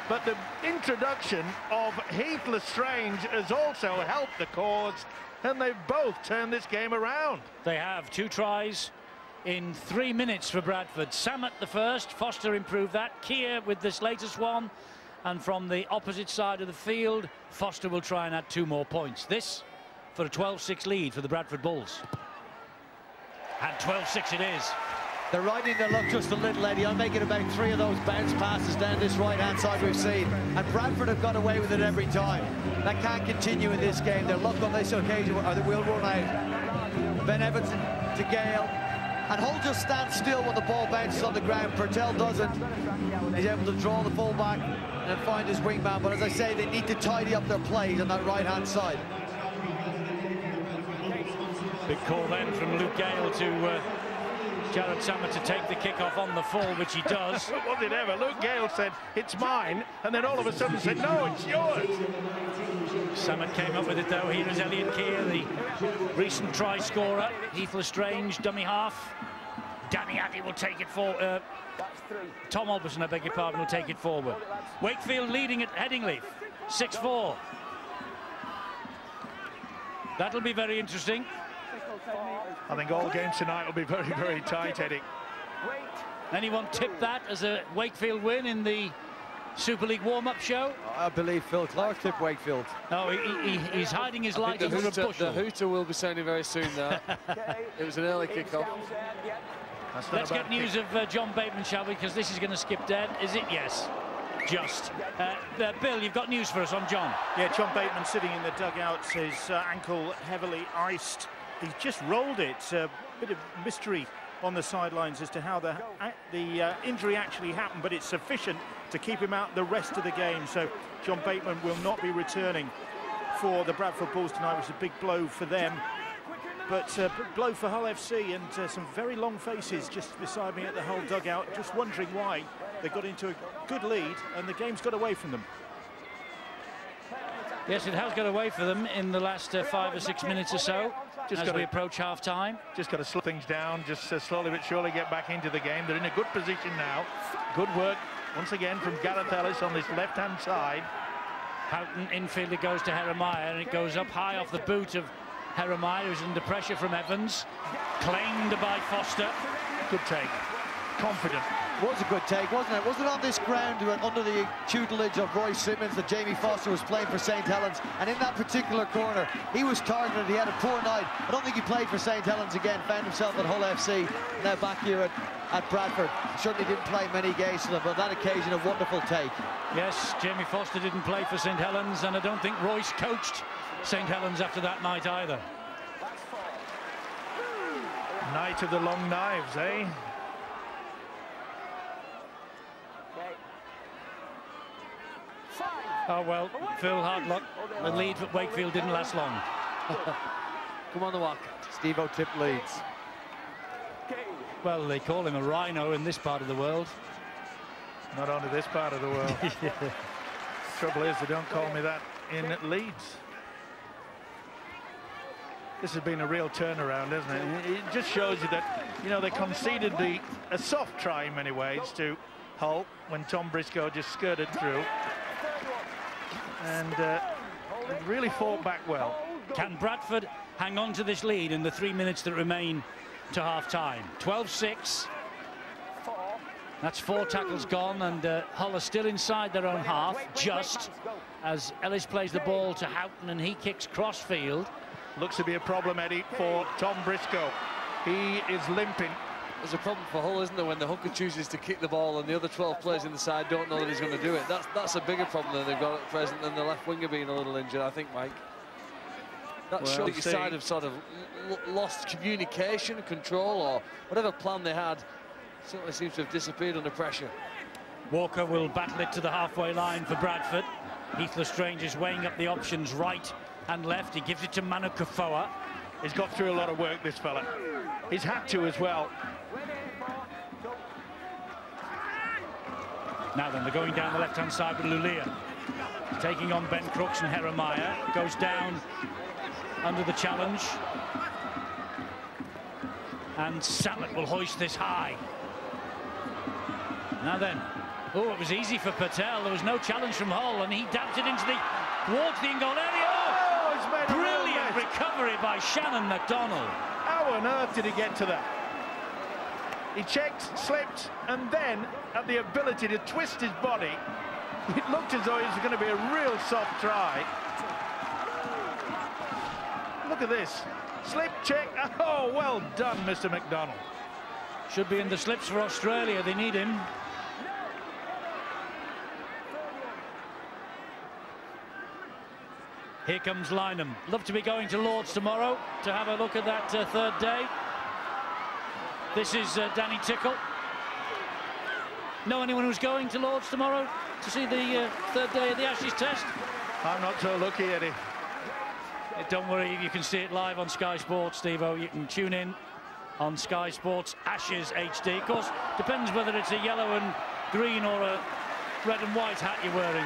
But the introduction of Heath Lestrange has also helped the cause. And they've both turned this game around. They have 2 tries in 3 minutes for Bradford. Samet the first, Foster improved that. Keir with this latest one. And from the opposite side of the field, Foster will try and add 2 more points. This for a 12-6 lead for the Bradford Bulls. And 12-6 it is. They're riding their luck just a little, Eddie. I'm making about 3 of those bounce passes down this right-hand side we've seen. And Bradford have got away with it every time. That can't continue in this game. Their luck on this occasion, or they will run out. Ben Evans to Gale. And Hull just stands still when the ball bounces on the ground. Purtell doesn't. He's able to draw the fullback and find his wingman. But as I say, they need to tidy up their plays on that right-hand side. Big call then from Luke Gale to Jared Samet to take the kick-off on the full, which he does. Was it ever? Luke Gale said, it's mine, and then all of a sudden said, no, it's yours. Samet came up with it, though. Here is Elliot Keir, the recent try scorer. Heath Lestrange, dummy half. Danny Addy will take it for Tom Alberson, I beg your pardon, will take it forward. Wakefield leading at Headingley, 6-4. That'll be very interesting. I think all games tonight will be very, very tight, Eddie. Anyone tip that as a Wakefield win in the Super League warm-up show? I believe Phil Clark tipped Wakefield. No, he's hiding his light under a bushel. The hooter will be sounding very soon now. It was an early kick-off. Let's get news of John Bateman, shall we? Because this is going to skip dead. Is it? Yes. Just. Bill, you've got news for us on John. Yeah, John Bateman sitting in the dugout, his ankle heavily iced. He's just rolled it. A bit of mystery on the sidelines as to how the injury actually happened, but it's sufficient to keep him out the rest of the game. So John Bateman will not be returning for the Bradford Bulls tonight, which is a big blow for them. But blow for Hull FC, and some very long faces just beside me at the Hull dugout, just wondering why they got into a good lead and the game's got away from them. Yes, it has got away for them in the last 5 or 6 minutes or so, as we approach half-time. Just got to slow things down, just slowly but surely get back into the game. They're in a good position now. Good work, once again, from Gareth Ellis on this left-hand side. Houghton infield, it goes to Jeremiah, and it goes up high off the boot of Jeremiah, who's under pressure from Evans. Claimed by Foster. Good take. Confident. It was a good take, wasn't it? Was it on this ground under the tutelage of Roy Simmons that Jamie Foster was playing for St Helens? And in that particular corner, he was targeted. He had a poor night. I don't think he played for St Helens again. Found himself at Hull FC. Now back here at Bradford. Certainly didn't play many games for them, but on that occasion, a wonderful take. Yes, Jamie Foster didn't play for St Helens, and I don't think Royce coached St Helens after that night either. Night of the long knives, eh? Oh, well, Phil Hardlock, the lead for Wakefield didn't last long. Come on the walk. Steve-O tipped leads. Well, they call him a rhino in this part of the world. Not only this part of the world. Yeah. Trouble is, they don't call me that in Leeds. This has been a real turnaround, hasn't it? It just shows you that, you know, they conceded a soft try in many ways to Hull when Tom Briscoe just skirted through. And really fought back well. Can Bradford hang on to this lead in the 3 minutes that remain to half-time? 12-6. That's 4 tackles gone, and Hull are still inside their own half, just as Ellis plays the ball to Houghton, and he kicks cross-field. Looks to be a problem, Eddie, for Tom Briscoe. He is limping. There's a problem for Hull, isn't there, when the hooker chooses to kick the ball and the other 12 players in the side don't know that he's going to do it. That's a bigger problem that they've got at present than the left winger being a little injured, I think, Mike. That shows your side have sort of lost communication, control, or whatever plan they had. Certainly seems to have disappeared under pressure. Walker will battle it to the halfway line for Bradford. Heath Lestrange is weighing up the options right and left. He gives it to Manu Kafoa. He's got through a lot of work, this fella. He's had to as well. Now then, they're going down the left-hand side with Lulia. Taking on Ben Crooks and Jeremiah. Goes down under the challenge. And Samet will hoist this high. Now then, oh, it was easy for Patel. There was no challenge from Hull, and he dabbed it into towards the in-goal area. Oh, he's made a brilliant recovery by Shannon McDonnell. How on earth did he get to that? He checked, slipped, and then had the ability to twist his body. It looked as though it was going to be a real soft try. Look at this. Slip, check. Oh, well done, Mr. McDonnell. Should be in the slips for Australia. They need him. Here comes Lynham. Love to be going to Lord's tomorrow to have a look at that third day. This is Danny Tickle. Know anyone who's going to Lord's tomorrow to see the third day of the Ashes Test? I'm not so lucky, Eddie. Don't worry, you can see it live on Sky Sports, Steve-O. You can tune in on Sky Sports Ashes HD. Of course, depends whether it's a yellow and green or a red and white hat you're wearing,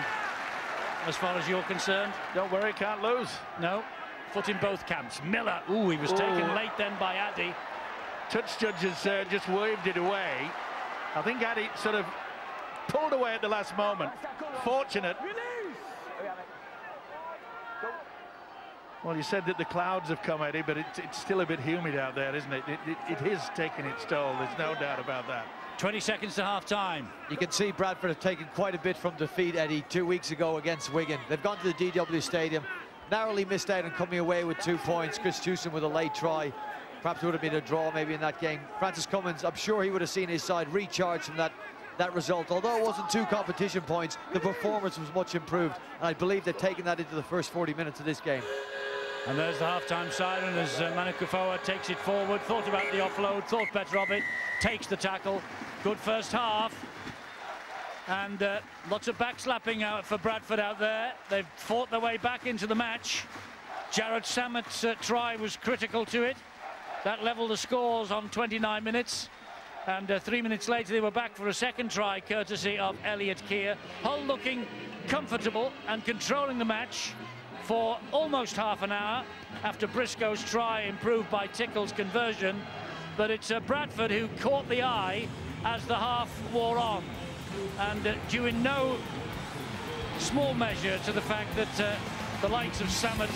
as far as you're concerned. Don't worry, can't lose. No, foot in both camps. Miller, ooh, he was taken late then by Addy. touch judges just waved it away. I think Eddie sort of pulled away at the last moment. Fortunate. Well, you said that the clouds have come, Eddie, but it's still a bit humid out there, isn't it? It is taking its toll. There's no doubt about that. 20 seconds to half-time. You can see Bradford have taken quite a bit from defeat, Eddie, 2 weeks ago against Wigan. They've gone to the DW Stadium, narrowly missed out on coming away with 2 points. Chris Tewson with a late try. Perhaps it would have been a draw maybe in that game. Francis Cummins, I'm sure he would have seen his side recharge from that result. Although it wasn't 2 competition points, the performance was much improved. And I believe they've taken that into the first 40 minutes of this game. And there's the half-time siren as Manu Kufuor takes it forward, thought about the offload, thought better of it, takes the tackle. Good first half. And lots of backslapping out for Bradford out there. They've fought their way back into the match. Jared Sammett's try was critical to it. That leveled the scores on 29 minutes. And 3 minutes later, they were back for a second try, courtesy of Elliot Keir. Hull looking comfortable and controlling the match for almost half an hour after Briscoe's try improved by Tickle's conversion. But it's Bradford who caught the eye as the half wore on. And due in no small measure to the fact that the likes of Samet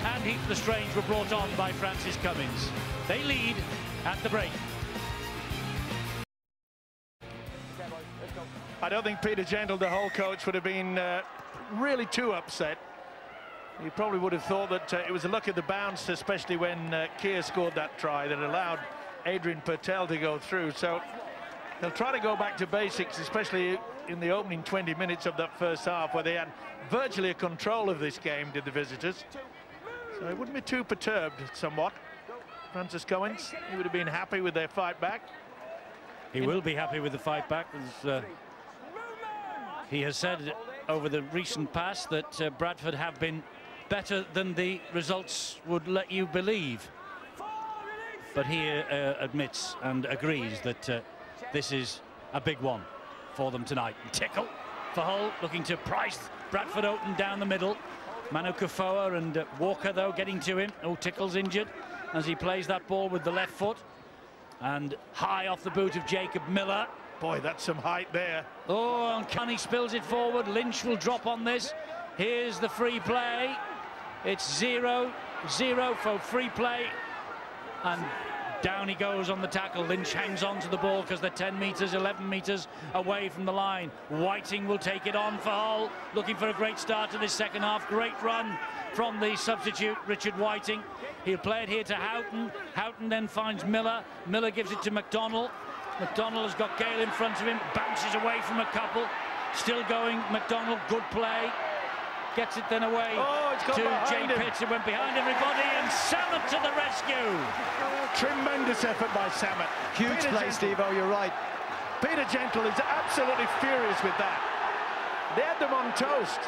and Heath Lestrange were brought on by Francis Cummins. They lead at the break. I don't think Peter Gentle, the Hull coach, would have been really too upset. He probably would have thought that it was a luck of the bounce, especially when Keir scored that try that allowed Adrian Patel to go through. So they'll try to go back to basics, especially in the opening 20 minutes of that first half, where they had virtually a control of this game, did the visitors. So it wouldn't be too perturbed somewhat. Francis Cummins, he would have been happy with their fight back. He will be happy with the fight back. As, he has said over the recent past that Bradford have been better than the results would let you believe. But he admits and agrees that this is a big one for them tonight. Tickle for Hull, looking to price Bradford open down the middle. Manu Kufuor and Walker, though, getting to him. Oh, Tickle's injured as he plays that ball with the left foot. And high off the boot of Jacob Miller. Boy, that's some height there. Oh, and Cunny spills it forward. Lynch will drop on this. Here's the free play. It's 0-0 for free play. And down he goes on the tackle. Lynch hangs on to the ball because they're 10 metres, 11 metres away from the line. Whiting will take it on for Hull, looking for a great start to this second half. Great run from the substitute, Richard Whiting. He'll play it here to Houghton. Houghton then finds Miller. Miller gives it to McDonald. McDonald has got Gale in front of him, bounces away from a couple. Still going, McDonald, good play. Gets it then away to Jay Pitts, who went behind everybody, and Samet to the rescue. Tremendous effort by Samet. Huge play, Steve-O, you're right. Peter Gentle is absolutely furious with that. They had them on toast.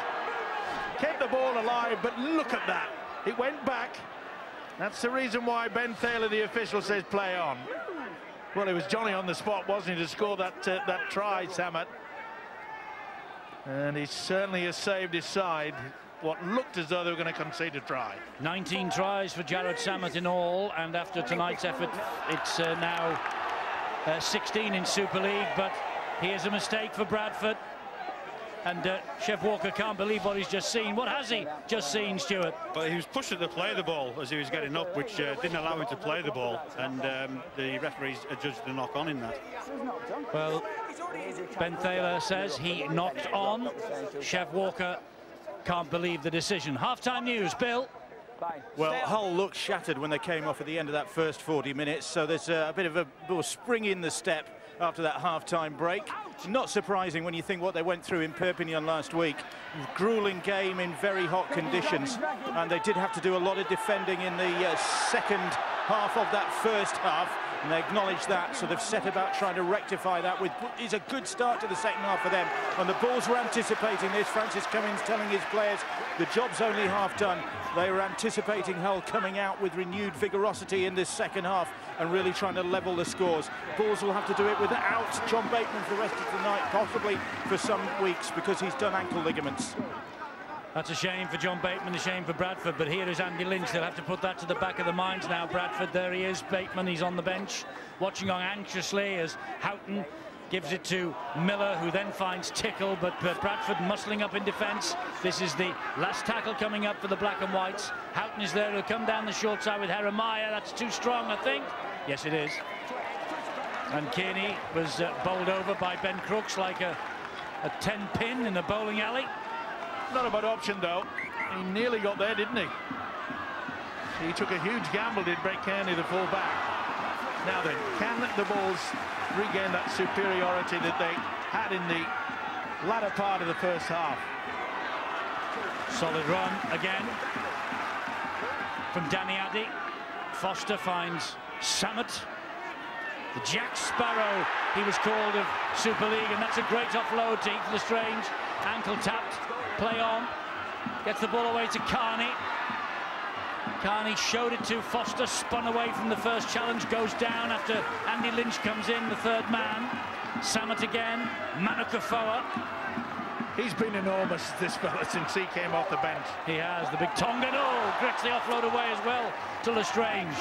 Kept the ball alive, but look at that. It went back. That's the reason why Ben Thaler, the official, says play on. Well, it was Johnny on the spot, wasn't he, to score that try, Samet. And he certainly has saved his side. What looked as though they were going to concede a try. 19 tries for Jared Samet in all, and after tonight's effort, it's now 16 in Super League. But here's a mistake for Bradford. And Chef Walker can't believe what he's just seen. What has he just seen, Stuart? But he was pushing to play the ball as he was getting up, which didn't allow him to play the ball. And the referees adjudged the knock on in that. Well, Ben Thaler says he knocked on. Chef Walker can't believe the decision. Half-time news, Bill. Well, Hull looked shattered when they came off at the end of that first 40 minutes, so there's a bit of a spring in the step after that half-time break. Not surprising when you think what they went through in Perpignan last week. Grueling game in very hot conditions, and they did have to do a lot of defending in the second half of that first half, and they acknowledge that, so they've set about trying to rectify that. It's a good start to the second half for them, and the Bulls were anticipating this. Francis Cummins telling his players the job's only half done. They were anticipating Hull coming out with renewed vigorosity in this second half and really trying to level the scores. Bulls will have to do it without John Bateman for the rest of the night, possibly for some weeks, because he's done ankle ligaments. That's a shame for John Bateman, a shame for Bradford, but here is Andy Lynch. They'll have to put that to the back of their minds now. Bradford, there he is, Bateman, he's on the bench, watching on anxiously as Houghton gives it to Miller, who then finds Tickle, but Bradford muscling up in defence. This is the last tackle coming up for the Black and Whites. Houghton is there, he'll come down the short side with Jeremiah. That's too strong, I think. Yes, it is. And Kearney was bowled over by Ben Crooks like a 10-pin in a bowling alley. Not a bad option, though. He nearly got there, didn't he? He took a huge gamble, did Brett Kearney, the full-back. Now then, can the Bulls regain that superiority that they had in the latter part of the first half? Solid run again from Danny Addy. Foster finds Samet. The Jack Sparrow, he was called of Super League, and that's a great offload to Heath Lestrange. Ankle tapped, play on, gets the ball away to Carney. Carney showed it to Foster, spun away from the first challenge, goes down after Andy Lynch comes in, the third man. Samet again, Manukafoa. He's been enormous, this fella, since he came off the bench. He has, the big Tongan, oh, gets the offload away as well to Lestrange.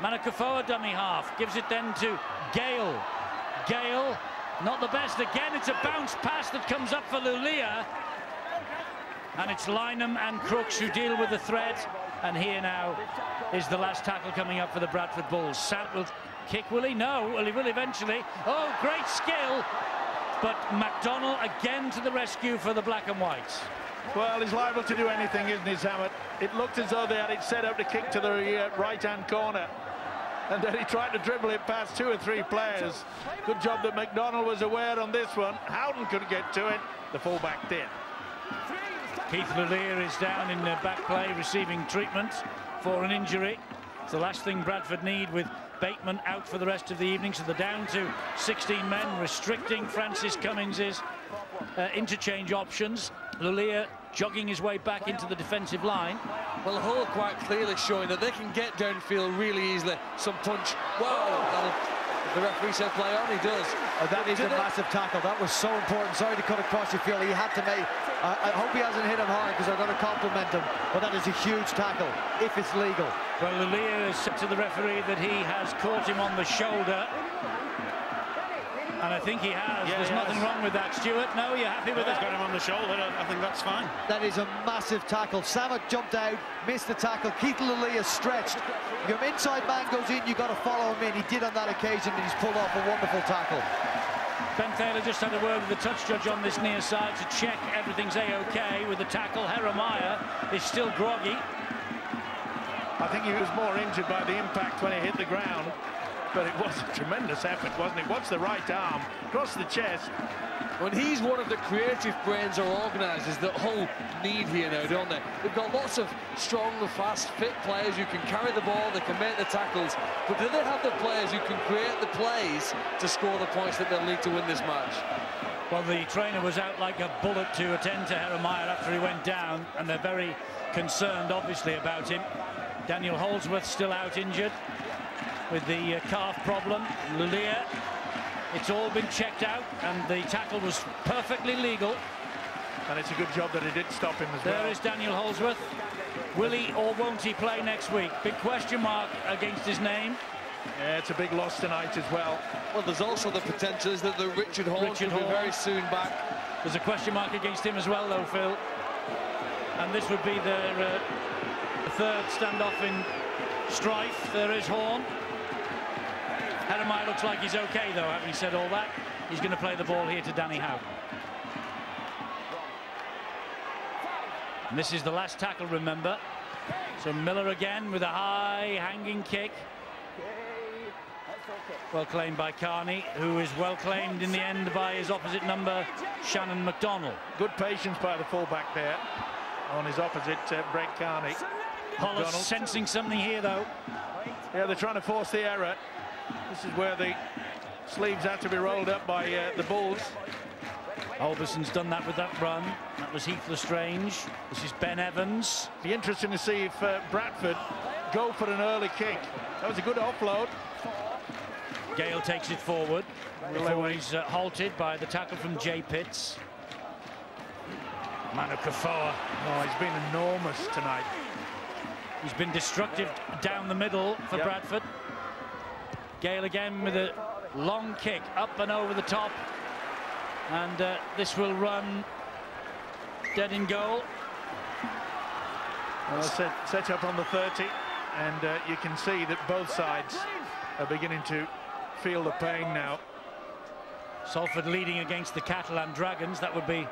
Manukafoa dummy half, gives it then to Gale. Gale, not the best again, it's a bounce pass that comes up for Lulia. And it's Lynham and Crooks who deal with the threat. And here now is the last tackle coming up for the Bradford Bulls. Sant will kick, will he? No, well, he will eventually. Oh, great skill. But McDonnell again to the rescue for the Black and Whites. Well, he's liable to do anything, isn't he, Samet? It looked as though they had it set up to kick to the right-hand corner. And then he tried to dribble it past 2 or 3 players. Good job that McDonnell was aware on this one. Houghton couldn't get to it. The fullback did. Keith Lulia is down in back play, receiving treatment for an injury. It's the last thing Bradford need with Bateman out for the rest of the evening. So they're down to 16 men, restricting Francis Cummins's interchange options. Lulia jogging his way back into the defensive line. Well, Hull quite clearly showing that they can get downfield really easily. Some punch. Whoa! The referee said play on, he does. That is a massive tackle. That was so important. Sorry to cut across your field. He had to make. I hope he hasn't hit him hard because I'm going to compliment him. But that is a huge tackle, if it's legal. Well, Lulia has said to the referee that he has caught him on the shoulder. And I think he has. Yeah, there's nothing wrong with that, Stuart. No, you're happy with that? He's got him on the shoulder. I think that's fine. That is a massive tackle. Samet jumped out, missed the tackle. Keith Lulia stretched. Your inside man goes in, you've got to follow him in. He did on that occasion, and he's pulled off a wonderful tackle. Ben Taylor just had a word with the touch judge on this near side to check everything's A-OK with the tackle. Jeremiah is still groggy. I think he was more injured by the impact when he hit the ground. But it was a tremendous effort, wasn't it? Watch the right arm, across the chest. When he's one of the creative brains or organisers that Hull need here now, don't they? They've got lots of strong, fast, fit players who can carry the ball, they can make the tackles. But do they have the players who can create the plays to score the points that they'll need to win this match? Well, the trainer was out like a bullet to attend to Jeremiah after he went down, and they're very concerned, obviously, about him. Daniel Holdsworth still out injured with the calf problem. Lulia, it's all been checked out, and the tackle was perfectly legal. And it's a good job that he did stop him as well. There is Daniel Holdsworth. Will he or won't he play next week? Big question mark against his name. Yeah, it's a big loss tonight as well. Well, there's also the potential is that the Richard Horn could be very soon back. There's a question mark against him as well, though, Phil. And this would be their third standoff in strife. There is Horn. Jeremiah looks like he's okay, though, having said all that. He's going to play the ball here to Danny Howe. And this is the last tackle, remember. So Miller again with a high hanging kick. Well claimed by Carney, who is well claimed in the end by his opposite number, Shannon McDonnell. Good patience by the fullback there on his opposite, Brett Carney. Hull sensing something here, though. Yeah, they're trying to force the error. This is where the sleeves had to be rolled up by the Bulls. Alberson's done that with that run. That was Heath Lestrange. This is Ben Evans. Be interesting to see if Bradford go for an early kick. That was a good offload. Gale takes it forward before he's halted by the tackle from Jay Pitts. Manu Kafoa. Oh, he's been enormous tonight. He's been destructive down the middle for Bradford. Gale again with a long kick up and over the top. And this will run dead in goal. Well, set up on the 30, and you can see that both sides are beginning to feel the pain now. Salford leading against the Catalan Dragons. That would be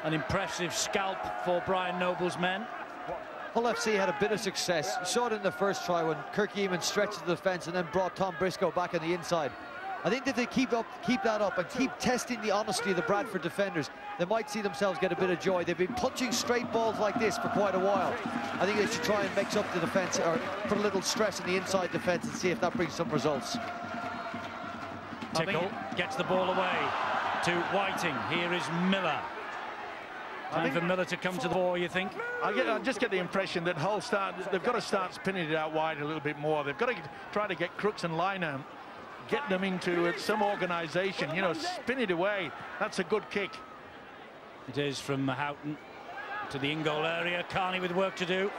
an impressive scalp for Brian Noble's men. Hull FC had a bit of success. You saw it in the first try when Kirk Eamon stretched the defence and then brought Tom Briscoe back on the inside. I think if they keep that up and keep testing the honesty of the Bradford defenders, they might see themselves get a bit of joy. They've been punching straight balls like this for quite a while. I think they should try and mix up the defence or put a little stress in the inside defence and see if that brings some results. Tickle gets the ball away to Whiting. Here is Miller. Time for Miller to come to the ball, you think? I just get the impression that Hull they've got to start spinning it out wide a little bit more. They've got to try to get Crooks and Lynham, get them into some organisation, you know, spin it away. That's a good kick. It is from Houghton to the in-goal area. Carney with work to do.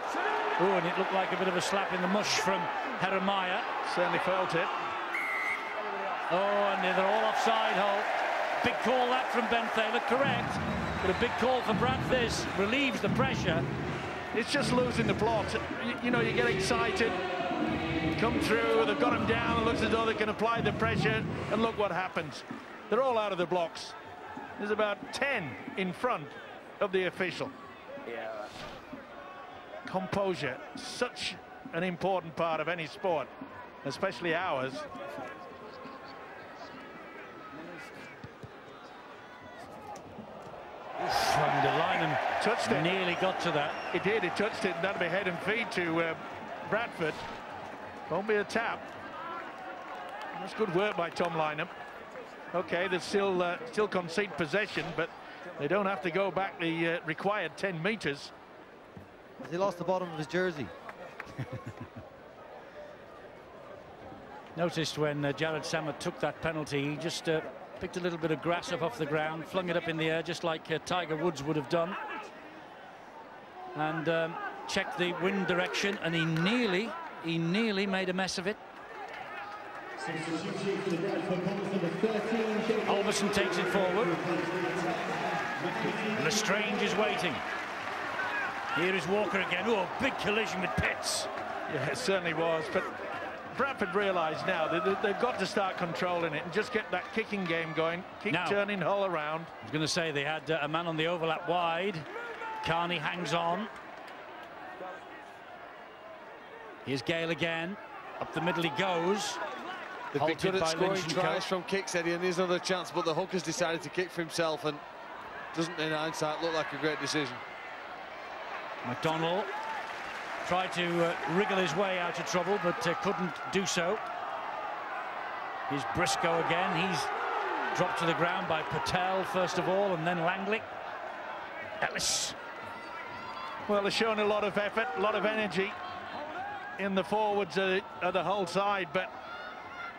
Oh, and it looked like a bit of a slap in the mush from Jeremiah. Certainly felt it. Oh, and they're all offside, Hull. Big call that from Ben Thaler, correct. But a big call for Bradford. This relieves the pressure. It's just losing the plot. You know, you get excited, come through, they've got him down, it looks as though they can apply the pressure, and look what happens. They're all out of the blocks. There's about 10 in front of the official. Composure, such an important part of any sport, especially ours. And Lynham touched it. Nearly got to that. It did, it touched it, and that'll be head and feet to Bradford. Won't be a tap. That's good work by Tom Lynham. Okay, they still concede possession, but they don't have to go back the required 10 metres. He lost the bottom of his jersey. Noticed when Jared Samet took that penalty, he just picked a little bit of grass up off the ground, flung it up in the air just like Tiger Woods would have done, and checked the wind direction, and he nearly made a mess of it. Alberson takes it forward. Lestrange is waiting. Here is Walker again. Oh, big collision with Pitts. Yeah, it certainly was, but Bradford realise now that they've got to start controlling it and just get that kicking game going. Keep turning Hull around. I was going to say they had a man on the overlap wide. Carney hangs on. Here's Gale again. Up the middle he goes. They've been good at scoring tries from kicks, Eddie, and there's another chance, but the hooker's decided to kick for himself, and doesn't, in hindsight, look like a great decision. McDonald tried to wriggle his way out of trouble, but couldn't do so. Here's Briscoe again. He's dropped to the ground by Patel first of all, and then Langley. Ellis. Well, they're showing a lot of effort, a lot of energy in the forwards of the Hull side, but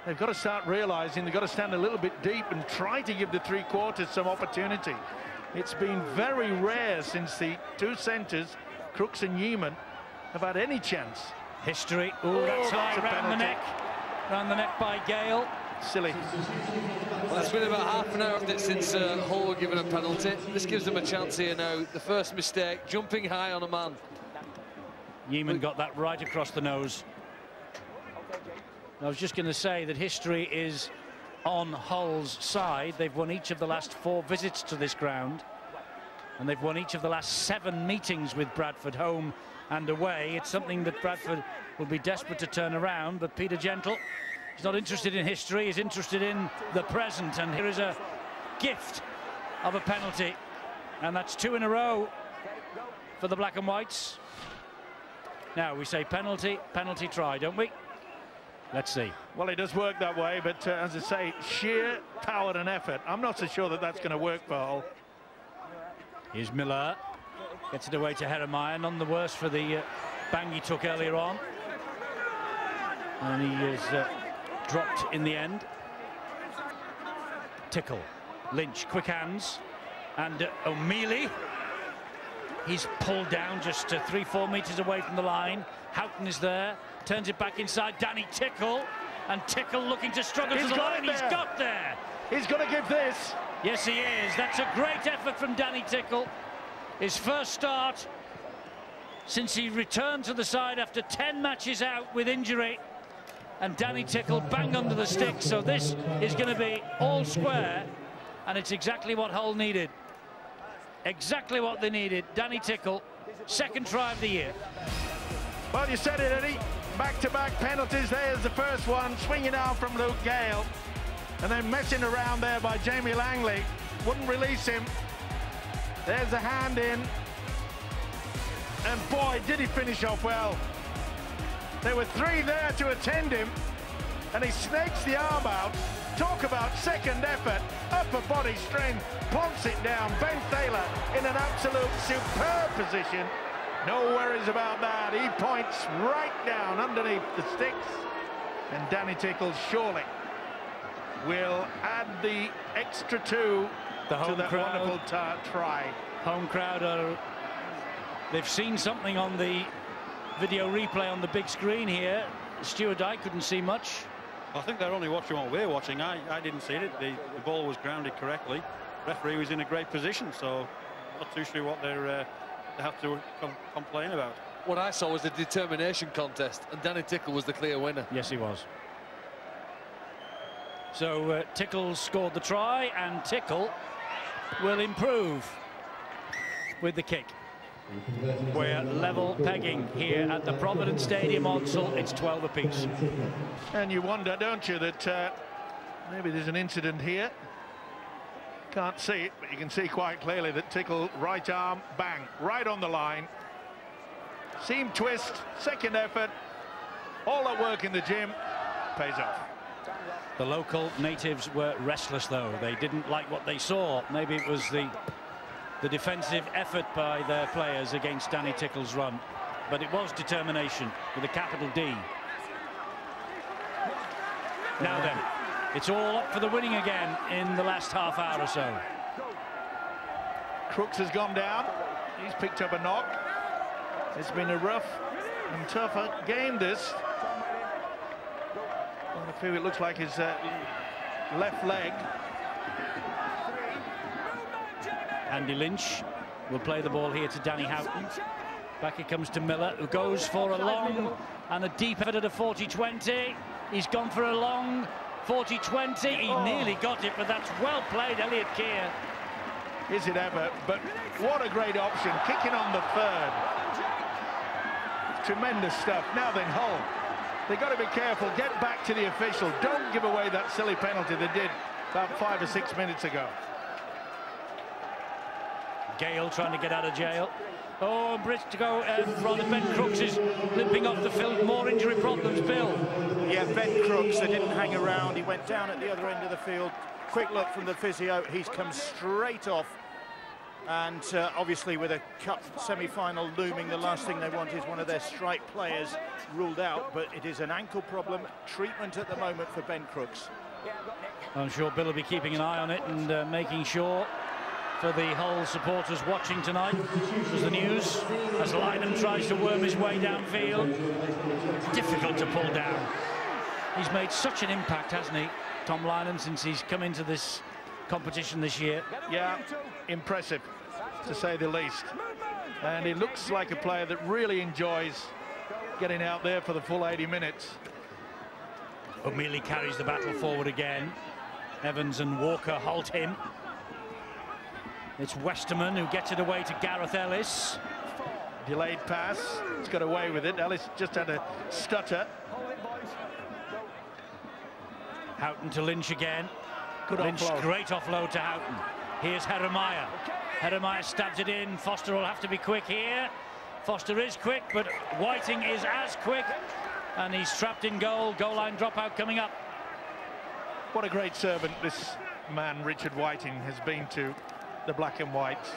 they've got to start realising they've got to stand a little bit deep and try to give the three quarters some opportunity. It's been very rare since the two centres, Crooks and Newman, have had any chance. History. Oh, that's high round the neck. Round the neck by Gale. Silly. Well, it's been about half an hour since Hull were given a penalty. This gives them a chance here now. The first mistake, jumping high on a man. Newman got that right across the nose. I was just going to say that history is on Hull's side. They've won each of the last 4 visits to this ground, and they've won each of the last 7 meetings with Bradford, home and away. It's something that Bradford will be desperate to turn around, but Peter Gentle, he's not interested in history, he's interested in the present, and here is a gift of a penalty, and that's 2 in a row for the Black and Whites. Now we say penalty, penalty try, don't we? Let's see. Well, it does work that way, but as I say, sheer power and effort. I'm not so sure that that's going to work for Hull. Here's Miller. Gets it away to Jeremiah. None the worse for the bang he took earlier on. And he is dropped in the end. Tickle. Lynch, quick hands. And O'Mealy. He's pulled down just 3-4 metres away from the line. Houghton is there, turns it back inside. Danny Tickle, and Tickle looking to struggle to the line. He's got there. He's going to give this. Yes, he is. That's a great effort from Danny Tickle. His first start since he returned to the side after 10 matches out with injury. And Danny Tickle bang under the stick. So this is going to be all square, and it's exactly what Hull needed. Exactly what they needed. Danny Tickle, second try of the year. Well, you said it, Eddie. Back-to-back penalties. There's the first one, swinging out from Luke Gale. And then messing around there by Jamie Langley. Wouldn't release him. There's a hand in. And boy, did he finish off well. There were 3 there to attend him. And he snakes the arm out. Talk about second effort. Upper body strength. Plonks it down. Ben Thaler in an absolute superb position. No worries about that. He points right down underneath the sticks. And Danny Tickle surely will add the extra 2 to that wonderful try. Home crowd they've seen something on the video replay on the big screen here. Stuart Dye couldn't see much. I think they're only watching what we're watching. I didn't see it. The ball was grounded correctly. Referee was in a great position, so not too sure what they have to complain about. What I saw was a determination contest, and Danny Tickle was the clear winner. Yes, he was. So Tickle scored the try, and Tickle will improve with the kick. We're level pegging here at the Providence Stadium Odsal. It's 12 apiece. And you wonder, don't you, that maybe there's an incident here. Can't see it, but you can see quite clearly that Tickle, right arm, bang, right on the line. Seam twist, second effort. All that work in the gym pays off. The local natives were restless, though. They didn't like what they saw. Maybe it was the defensive effort by their players against Danny Tickle's run. But it was determination with a capital D. Now then, it's all up for the winning again in the last half hour or so. Crooks has gone down. He's picked up a knock. It's been a rough and tougher game, this. I feel it looks like his left leg. Andy Lynch will play the ball here to Danny Houghton. Back it comes to Miller, who goes for a long and a deep effort at a 40-20. He's gone for a long 40-20. He nearly got it, but that's well played, Elliot Keir. Is it ever? But what a great option, kicking on the third. Tremendous stuff. Now then, Hull, they've got to be careful. Get back to the official. Don't give away that silly penalty they did about 5 or 6 minutes ago. Gale trying to get out of jail. Oh, and rather Ben Crooks is limping off the field. More injury problems, Bill. Yeah, Ben Crooks, they didn't hang around. He went down at the other end of the field. Quick look from the physio. He's come straight off. And obviously with a cup semi-final looming, the last thing they want is one of their strike players ruled out. But it is an ankle problem. Treatment at the moment for Ben Crooks. I'm sure Bill will be keeping an eye on it and making sure for the Hull supporters watching tonight. Was the news as Lynham tries to worm his way downfield. Difficult to pull down. He's made such an impact, hasn't he, Tom Lynham, since he's come into this competition this year? Yeah, impressive, to say the least. And he looks like a player that really enjoys getting out there for the full 80 minutes. O'Mealy carries the battle forward again. Evans and Walker halt him. It's Westerman who gets it away to Gareth Ellis. Delayed pass. He's got away with it. Ellis just had a stutter. Houghton to Lynch again. Good Lynch, offload. great offload to Houghton. Here's Heremiah. Heremiah stabs it in. Foster will have to be quick here. Foster is quick, but Whiting is as quick. And he's trapped in goal. Goal line dropout coming up. What a great servant this man, Richard Whiting, has been to the black and whites.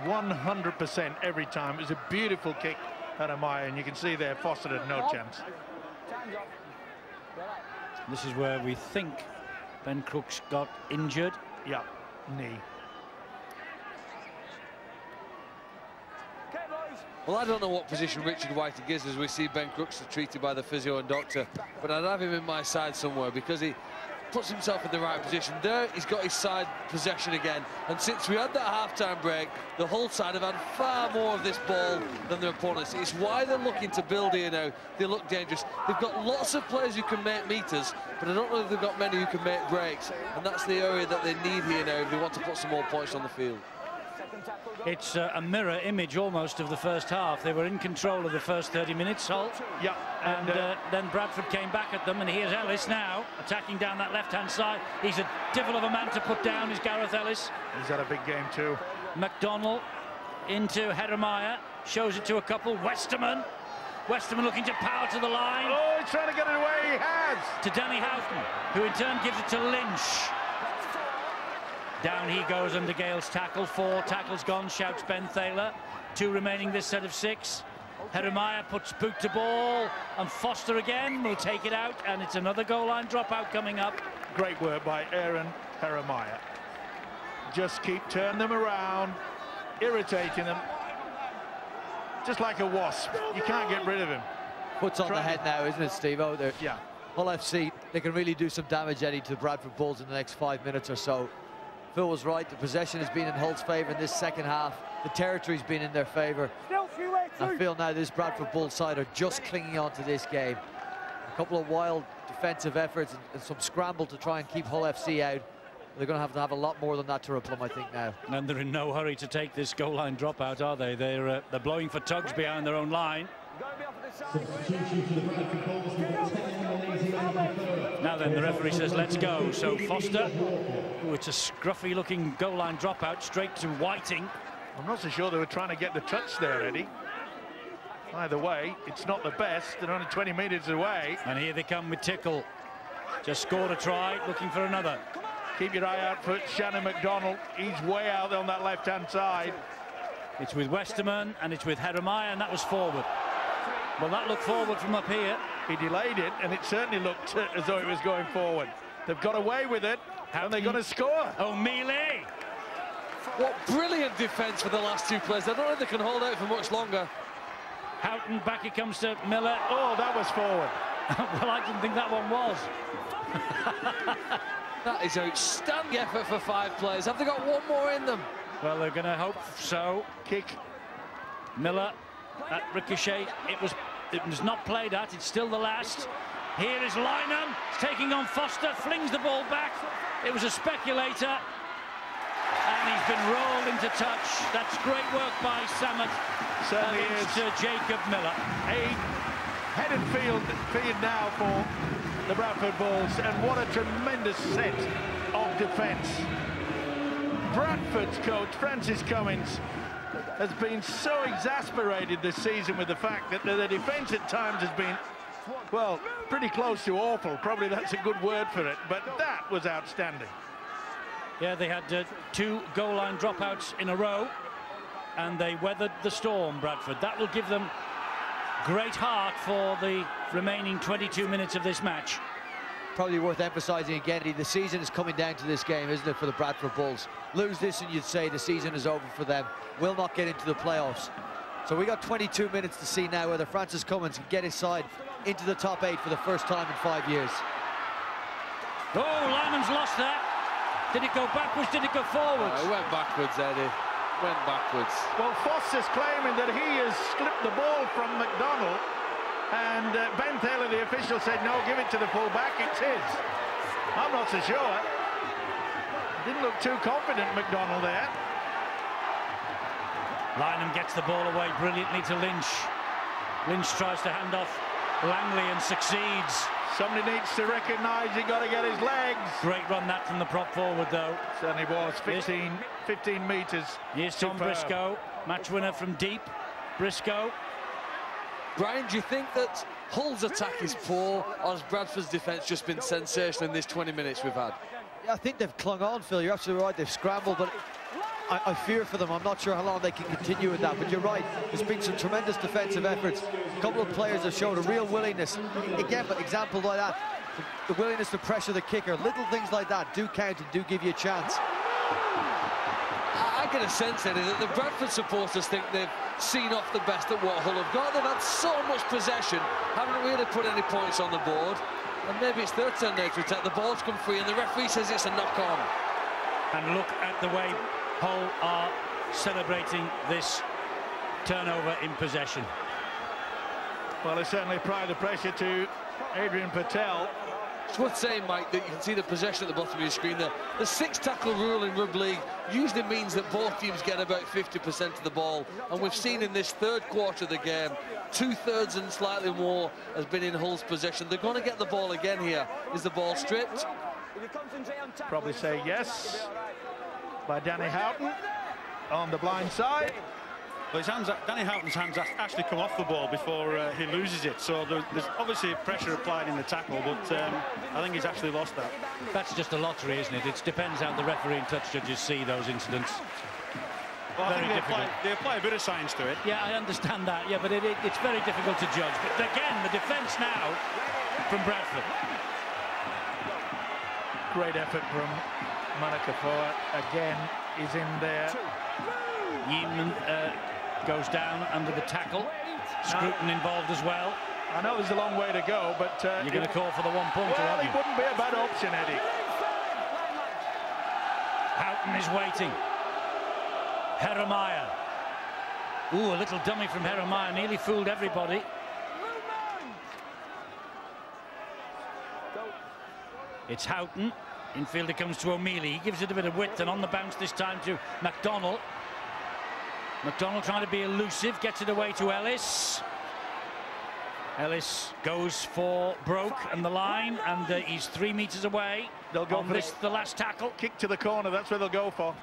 100% every time. It was a beautiful kick, Heremiah, and you can see there Foster had no chance. This is where we think Ben Crooks got injured. Yeah, knee. Well, I don't know what position Richard Whiting is as we see Ben Crooks treated by the physio and doctor, but I'd have him in my side somewhere because he puts himself in the right position. There, he's got his side possession again, and since we had that half-time break, the Hull side have had far more of this ball than their opponents. It's why they're looking to build here now. They look dangerous. They've got lots of players who can make meters, but I don't know if they've got many who can make breaks, and that's the area that they need here now if they want to put some more points on the field. It's a mirror image almost of the first half. They were in control of the first 30 minutes, Hull. Yeah. And then Bradford came back at them, and here's Ellis now attacking down that left-hand side. He's a devil of a man to put down, is Gareth Ellis. He's had a big game too. McDonald into Jeremiah, shows it to a couple. Westerman looking to power to the line. Oh, he's trying to get it away. He has. To Danny Houghton, who in turn gives it to Lynch. Down he goes under Gale's tackle. 4 tackles gone, shouts Ben Thaler. 2 remaining this set of 6. Jeremiah puts boot to ball, and Foster again will take it out, and it's another goal line dropout coming up. Great work by Aaron Jeremiah. Just keep turning them around, irritating them. Just like a wasp. You can't get rid of him. Foot's on the head now, isn't it, Steve-O? Yeah. Hull FC, they can really do some damage, Eddie, to the Bradford Bulls in the next 5 minutes or so. Phil was right, the possession has been in Hull's favour in this second half. The territory's been in their favour. I feel now this Bradford Bulls side are just clinging on to this game. A couple of wild defensive efforts and some scramble to try and keep Hull FC out. They're going to have a lot more than that to reply, I think, now. And they're in no hurry to take this goal line dropout, are they? They're blowing for tugs behind their own line. Now then, the referee says, let's go. So Foster, it's a scruffy looking goal line dropout straight to Whiting. I'm not so sure they were trying to get the touch there, Eddie. Either way, it's not the best. They're only 20 metres away. And here they come with Tickle. Just scored a try, looking for another. Keep your eye out for Shannon McDonald. He's way out on that left-hand side. It's with Westerman, and it's with Jeremiah, and that was forward. Well, that looked forward from up here. He delayed it, and it certainly looked as though it was going forward. They've got away with it, and they're going to score. O'Mealy. What brilliant defence for the last 2 players. I don't know if they can hold out for much longer. Houghton, back it comes to Miller. Oh, that was forward. Well, I didn't think that one was. That is outstanding effort for 5 players. Have they got one more in them? Well, they're going to hope so. Kick. Miller, that ricochet, it was not played at, it's still the last. Here is Lynham, taking on Foster, flings the ball back. It was a speculator, and he's been rolled into touch. That's great work by Samet. Certainly is. To Jacob Miller. A headed field now for the Bradford Bulls, and what a tremendous set of defence. Bradford's coach, Francis Cummins, has been so exasperated this season with the fact that the defence at times has been, well, pretty close to awful. Probably that's a good word for it, but that was outstanding. Yeah, they had 2 goal line dropouts in a row, and they weathered the storm, Bradford. That will give them great heart for the remaining 22 minutes of this match. Probably worth emphasising again, the season is coming down to this game, isn't it, for the Bradford Bulls? Lose this and you'd say the season is over for them. Will not get into the playoffs. So we got 22 minutes to see now whether Francis Cummins can get his side into the top 8 for the first time in 5 years. Oh, Lyman's lost that. Did it go backwards? Did it go forwards? It went backwards, Eddie. Went backwards. Well, Foster's claiming that he has slipped the ball from McDonald, and Ben Thaler, the official, said no, give it to the full-back, it's his. I'm not so sure. Didn't look too confident, McDonald, there. Lynham gets the ball away brilliantly to Lynch. Lynch tries to hand off Langley and succeeds. Somebody needs to recognise he's got to get his legs. Great run that from the prop forward, though. Certainly was. 15 metres. Here's Tom Superb. Briscoe, match winner from deep. Briscoe. Brian, do you think that Hull's attack is poor, or has Bradford's defence just been sensational in this 20 minutes we've had? Yeah, I think they've clung on, Phil. You're absolutely right. They've scrambled, but I fear for them. I'm not sure how long they can continue with that, but you're right. There's been some tremendous defensive efforts. A couple of players have shown a real willingness. Again, but examples like that, the willingness to pressure the kicker, little things like that do count and do give you a chance. I get a sense, Eddie, that the Bradford supporters think they've seen off the best at what Hull have got. They've had so much possession, haven't really put any points on the board. And maybe it's their turn now to attack. The ball's come free, and the referee says it's a knock-on. And look at the way Hull are celebrating this turnover in possession. Well, they certainly apply the pressure to Adrian Patel. It's worth saying, Mike, that you can see the possession at the bottom of your screen there. The 6-tackle rule in rugby league usually means that both teams get about 50% of the ball. And we've seen in this third quarter of the game, 2/3 and slightly more has been in Hull's possession. They're going to get the ball again here. Is the ball stripped? Probably say yes by Danny Houghton on the blind side. Well, Danny Houghton's hands actually come off the ball before he loses it, so there's obviously pressure applied in the tackle, but I think he's actually lost that. That's just a lottery, isn't it? It depends how the referee and touch judges see those incidents. Well, very difficult. They apply a bit of science to it. Yeah, I understand that, yeah, but it's very difficult to judge. But again, the defence now from Bradford. Great effort from Manakafoa. Again, is in there. Yeaman goes down under the tackle. Scruton involved as well. I know there's a long way to go, but... You're going to call for the 1 pointer, well, aren't you? it wouldn't be a bad option, Eddie. Houghton is waiting. Jeremiah. Ooh, a little dummy from Jeremiah. Nearly fooled everybody. It's Houghton. Infielder comes to O'Mealy. He gives it a bit of width, and on the bounce this time to McDonald. McDonald trying to be elusive, gets it away to Ellis. Ellis goes for Broke and the line, and he's 3 meters away. They'll go on for this, the last tackle. Kick to the corner, that's where they'll go for.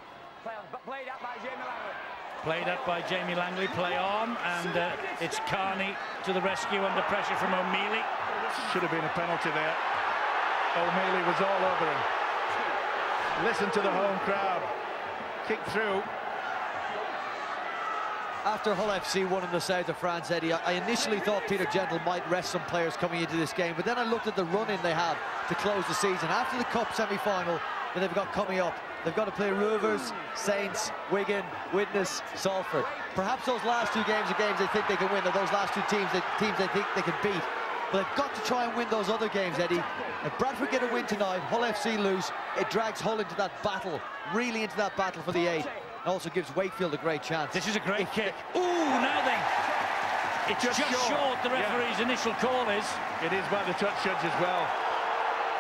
Played up by Jamie Langley. Played up by Jamie Langley, play on, and it's Carney to the rescue under pressure from O'Mealy. Should have been a penalty there. O'Mealy was all over him. Listen to the home crowd. Kick through. After Hull FC won in the south of France, Eddie, I initially thought Peter Gentle might rest some players coming into this game, but then I looked at the run-in they have to close the season. After the Cup semi-final that they've got coming up, they've got to play Rovers, Saints, Wigan, Widnes, Salford. Perhaps those last 2 games are games they think they can win, or those last 2 teams they think they can beat. But they've got to try and win those other games, Eddie. If Bradford get a win tonight, Hull FC lose, it drags Hull into that battle, really into that battle for the 8. And also gives Wakefield a great chance. This is a great kick. Ooh, now then. It's just short, the referee's initial call is. It is by the touch judge as well.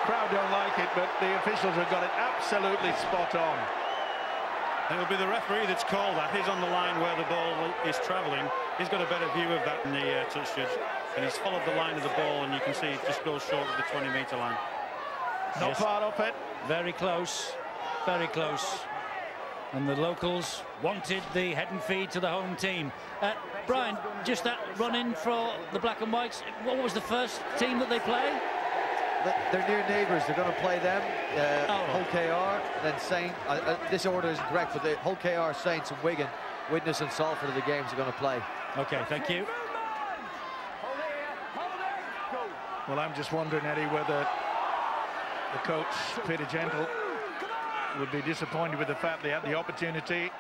Crowd don't like it, but the officials have got it absolutely spot on. And it'll be the referee that's called that. He's on the line where the ball is travelling. He's got a better view of that than the touch judge. And he's followed the line of the ball, and you can see it just goes short of the 20-metre line. Not far off it. Very close, very close. And the locals wanted the head and feed to the home team. Brian, just that run-in for the Black and Whites. What was the first team that they play? They're near neighbours. They're going to play them. Hull KR, then Saint. This order isn't correct, but Hull KR, Saints, and Wigan, Widnes, and Salford are the games they're going to play. Okay, thank you. Well, I'm just wondering, Eddie, whether the coach, Peter Gentle, would be disappointed with the fact they had the opportunity.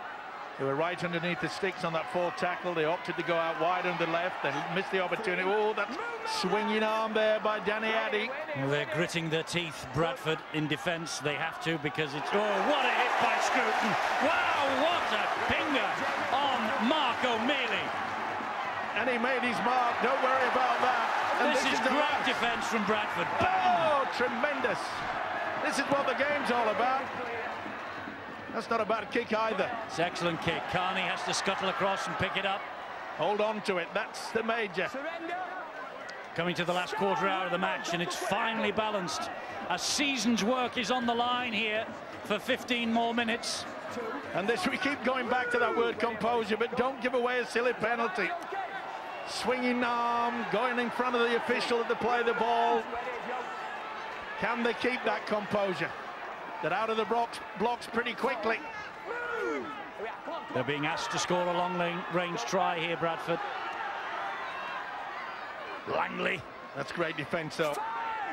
They were right underneath the sticks on that 4th tackle. They opted to go out wide on the left. They missed the opportunity. Oh, that swinging arm there by Danny Addy. Well, they're gritting their teeth, Bradford, in defence. They have to, because it's... Oh, what a hit by Scruton. Wow, what a pinger on Mark O'Mealy. And he made his mark. Don't worry about that. And this is great defence from Bradford. Oh, tremendous. This is what the game's all about. That's not a bad kick either. It's an excellent kick. Carney has to scuttle across and pick it up. Hold on to it. That's the major. Coming to the last quarter hour of the match, and it's finally balanced. A season's work is on the line here for 15 more minutes. And this, we keep going back to that word composure, but don't give away a silly penalty. Swinging arm, going in front of the official to play the ball. Can they keep that composure? They're out of the blocks pretty quickly. They're being asked to score a long-range try here, Bradford. Langley. That's great defence, though.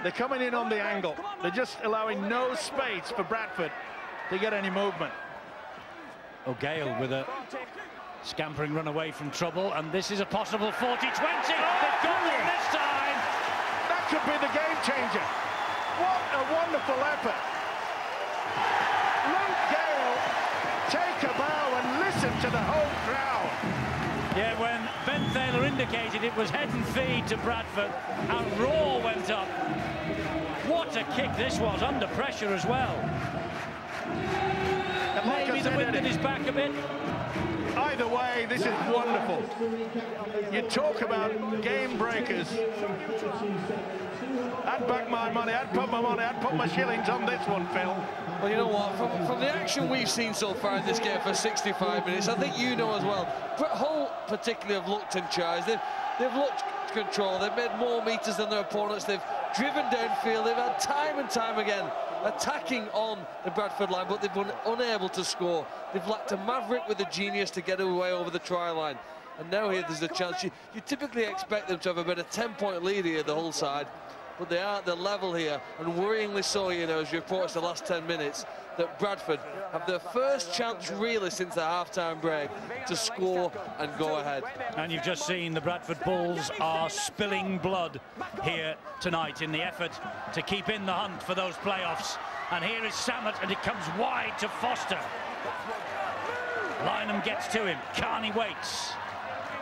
They're coming in on the angle. They're just allowing no space for Bradford to get any movement. O'Gale with a scampering run away from trouble, and this is a possible 40-20. They've got it this time. That could be the game changer. What a wonderful effort. Luke Gale, take a bow and listen to the whole crowd. Yeah, when Ben Thaler indicated it was head and feed to Bradford, a roar went up. What a kick this was, under pressure as well. And like Maybe the wind at his back a bit. Either way, this is wonderful. You talk about game breakers. I'd back my money, I'd put my money, I'd put my shillings on this one, Phil. Well, you know what, from the action we've seen so far in this game for 65 minutes, I think you know as well, Hull particularly have looked in charge. They've looked control, they've made more meters than their opponents, they've driven downfield, they've had time and time again attacking on the Bradford line, but they've been unable to score. They've lacked a maverick with the genius to get away over the try line. And now here there's a chance. You typically expect them to have about a 10-point lead here, the Hull side, but they are at the level here, and worryingly so, you know, as you approach the last 10 minutes, that Bradford have their first chance really since the half-time break to score and go ahead. And you've just seen the Bradford Bulls are spilling blood here tonight in the effort to keep in the hunt for those playoffs. And here is Samet, and it comes wide to Foster. Lynham gets to him, Carney waits.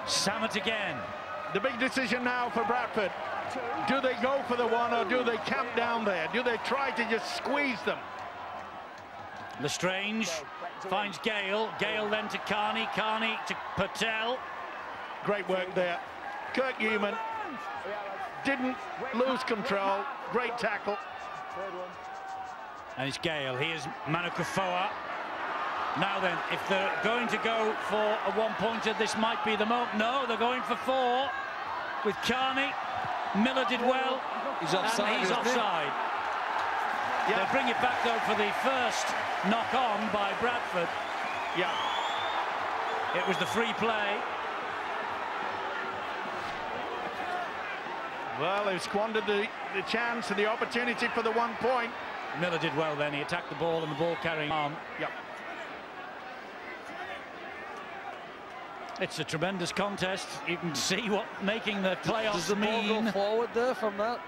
Samet again. The big decision now for Bradford. Do they go for the one, or do they camp down there? Do they try to just squeeze them? Lestrange finds Gale. Gale then to Carney. Carney to Patel. Great work there. Kirk Newman didn't lose control. Great tackle. And it's Gale. Here's Manukafoa. Now then, if they're going to go for a one-pointer, this might be the moment. No, they're going for 4 with Carney. Miller did well. He's offside. And he's offside. Yeah. They'll bring it back though for the first knock on by Bradford. Yeah. It was the free play. Well, they've squandered the chance and the opportunity for the 1 point. Miller did well then. He attacked the ball and the ball carrying arm. Yep. It's a tremendous contest. You can see what making the playoffs Does the ball go forward there from that?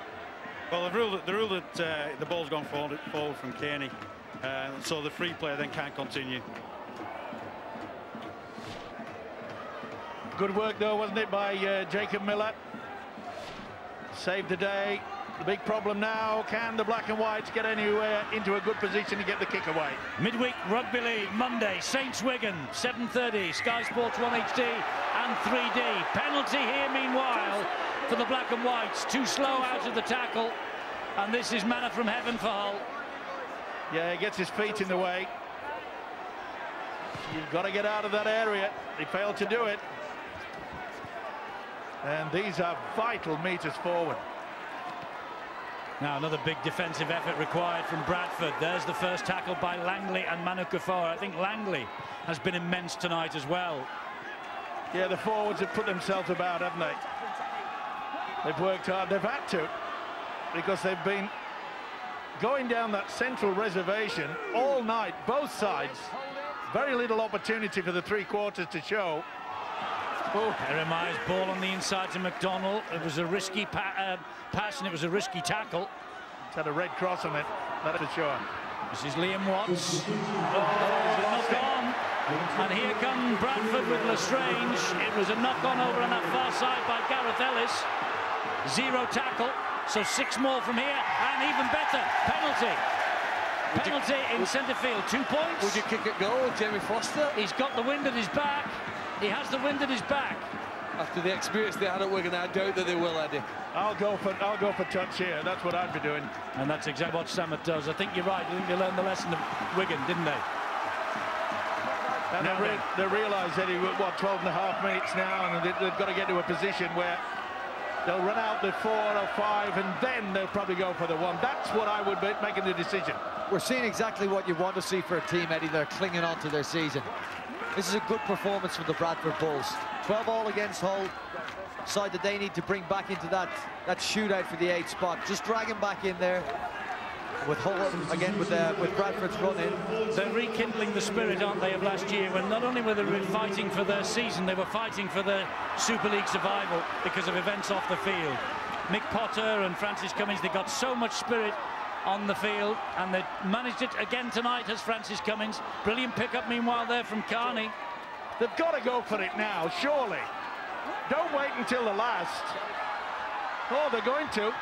Well, the rule that the ball's gone forward from Kearney, so the free play then can't continue. Good work though, wasn't it, by Jacob Miller? Saved the day. The big problem now, can the Black and Whites get anywhere into a good position to get the kick away? Midweek Rugby League, Monday, Saints Wigan, 7:30, Sky Sports 1 HD and 3D. Penalty here, meanwhile, for the Black and Whites. Too slow out of the tackle, and this is manna from heaven for Hull. Yeah, he gets his feet in the way. You've got to get out of that area. He failed to do it. And these are vital meters forward. Now another big defensive effort required from Bradford. There's the first tackle by Langley and Manukafoa. I think Langley has been immense tonight as well. Yeah, the forwards have put themselves about, haven't they? They've worked hard. They've had to, because they've been going down that central reservation all night, both sides. Very little opportunity for the 3 quarters to show. Oh, Jeremiah's ball on the inside to McDonald. It was a risky pass and it was a risky tackle. It's had a red cross on it, that's for sure. This is Liam Watts. Knock on. And here come Bradford with Lestrange. It was a knock on over on that far side by Gareth Ellis. 0 tackle, so 6 more from here, and even better, penalty. Penalty in centre field, 2 points. Would you kick it goal, Jamie Foster? He's got the wind at his back. He has the wind at his back. After the experience they had at Wigan, I doubt that they will, Eddie. I'll go for touch here. That's what I'd be doing. And that's exactly what Samet does. I think you're right. I think they learned the lesson of Wigan, didn't they? And they realise that what 12.5 minutes now, and they've got to get to a position where they'll run out the 4 or 5, and then they'll probably go for the 1. That's what I would be making the decision. We're seeing exactly what you want to see for a team, Eddie. They're clinging on to their season. This is a good performance from the Bradford Bulls. 12 all against Hull. Side that they need to bring back into that shootout for the 8th spot. Just drag him back in there. with Hull again with Bradford's run in. They're rekindling the spirit, aren't they, of last year, when not only were they fighting for their season, they were fighting for their Super League survival because of events off the field. Mick Potter and Francis Cummings, they got so much spirit on the field, and they managed it again tonight as Francis Cummings. Brilliant pickup meanwhile there from Carney. They've got to go for it now, surely. Don't wait until the last. Oh, they're going to.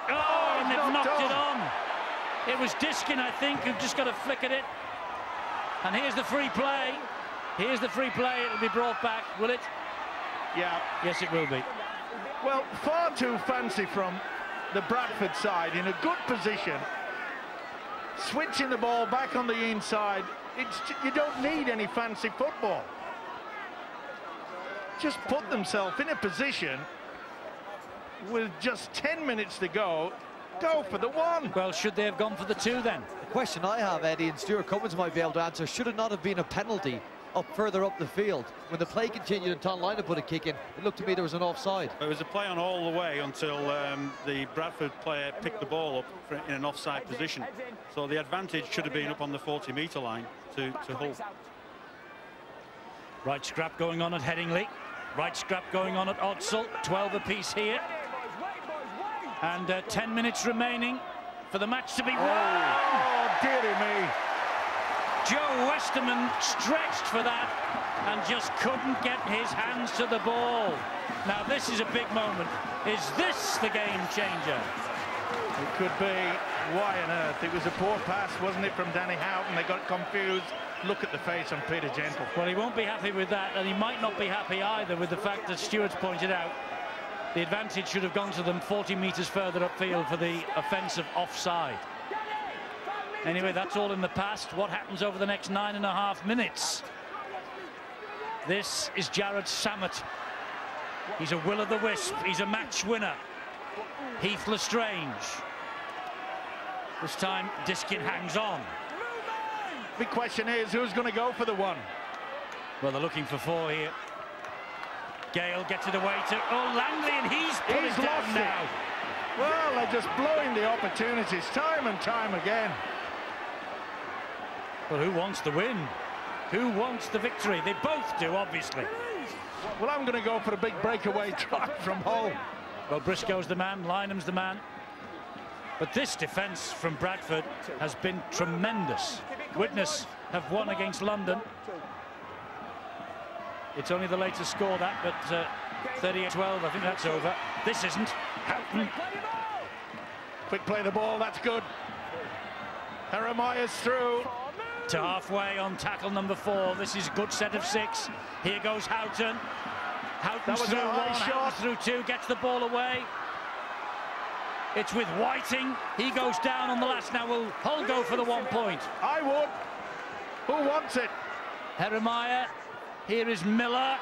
Oh, and they've knocked it on. It was Diskin, I think, who just got a flick at it. And here's the free play. Here's the free play. It'll be brought back, will it? Yeah. Yes, it will be. Well, far too fancy from the Bradford side, in a good position. Switching the ball back on the inside. You don't need any fancy football. Just put themselves in a position with just 10 minutes to go for the one. Well, should they have gone for the two then? The question I have, Eddie, and Stuart Cummins might be able to answer, should it not have been a penalty further up the field? When the play continued and Tom Lynagh put a kick in, it looked to me there was an offside. It was a play on all the way until the Bradford player picked the ball up in an offside position. So the advantage should have been up on the 40-metre line to Hull. Right scrap going on at Headingley. Right scrap going on at Odsal. 12 apiece here. And 10 minutes remaining for the match to be won. Oh, dearie me. Joe Westerman stretched for that and just couldn't get his hands to the ball. Now this is a big moment. Is this the game changer? It could be. Why on earth? It was a poor pass, wasn't it, from Danny Houghton? They got confused. Look at the face on Peter Gentle. Well, he won't be happy with that, and he might not be happy either with the fact that Stewart's pointed out the advantage should have gone to them 40 metres further upfield for the offensive offside. Anyway, that's all in the past. What happens over the next 9.5 minutes? This is Jared Samet. He's a will-o'-the-wisp. He's a match winner. Heath Lestrange. This time, Diskin hangs on. Big question is, who's going to go for the one? Well, they're looking for 4 here. Gale gets it away to Langley, and he's put it down now. Well, they're just blowing the opportunities time and time again. Well, who wants the win? Who wants the victory? They both do, obviously. Well, I'm going to go for a big breakaway try from Hull. Well, Briscoe's the man, Lynham's the man. But this defence from Bradford has been tremendous. Widnes have won against London. It's only the latest score, that, but 38-12, I think that's over. This isn't. Houghton. Quick play the ball, that's good. Jeremiah's through. To halfway on tackle number 4. This is a good set of 6. Here goes Houghton. Houghton's through 1, Houghton's through 2, gets the ball away. It's with Whiting. He goes down on the last. Now will Hull go for the 1 point? I would. Who wants it? Jeremiah. Here is Miller.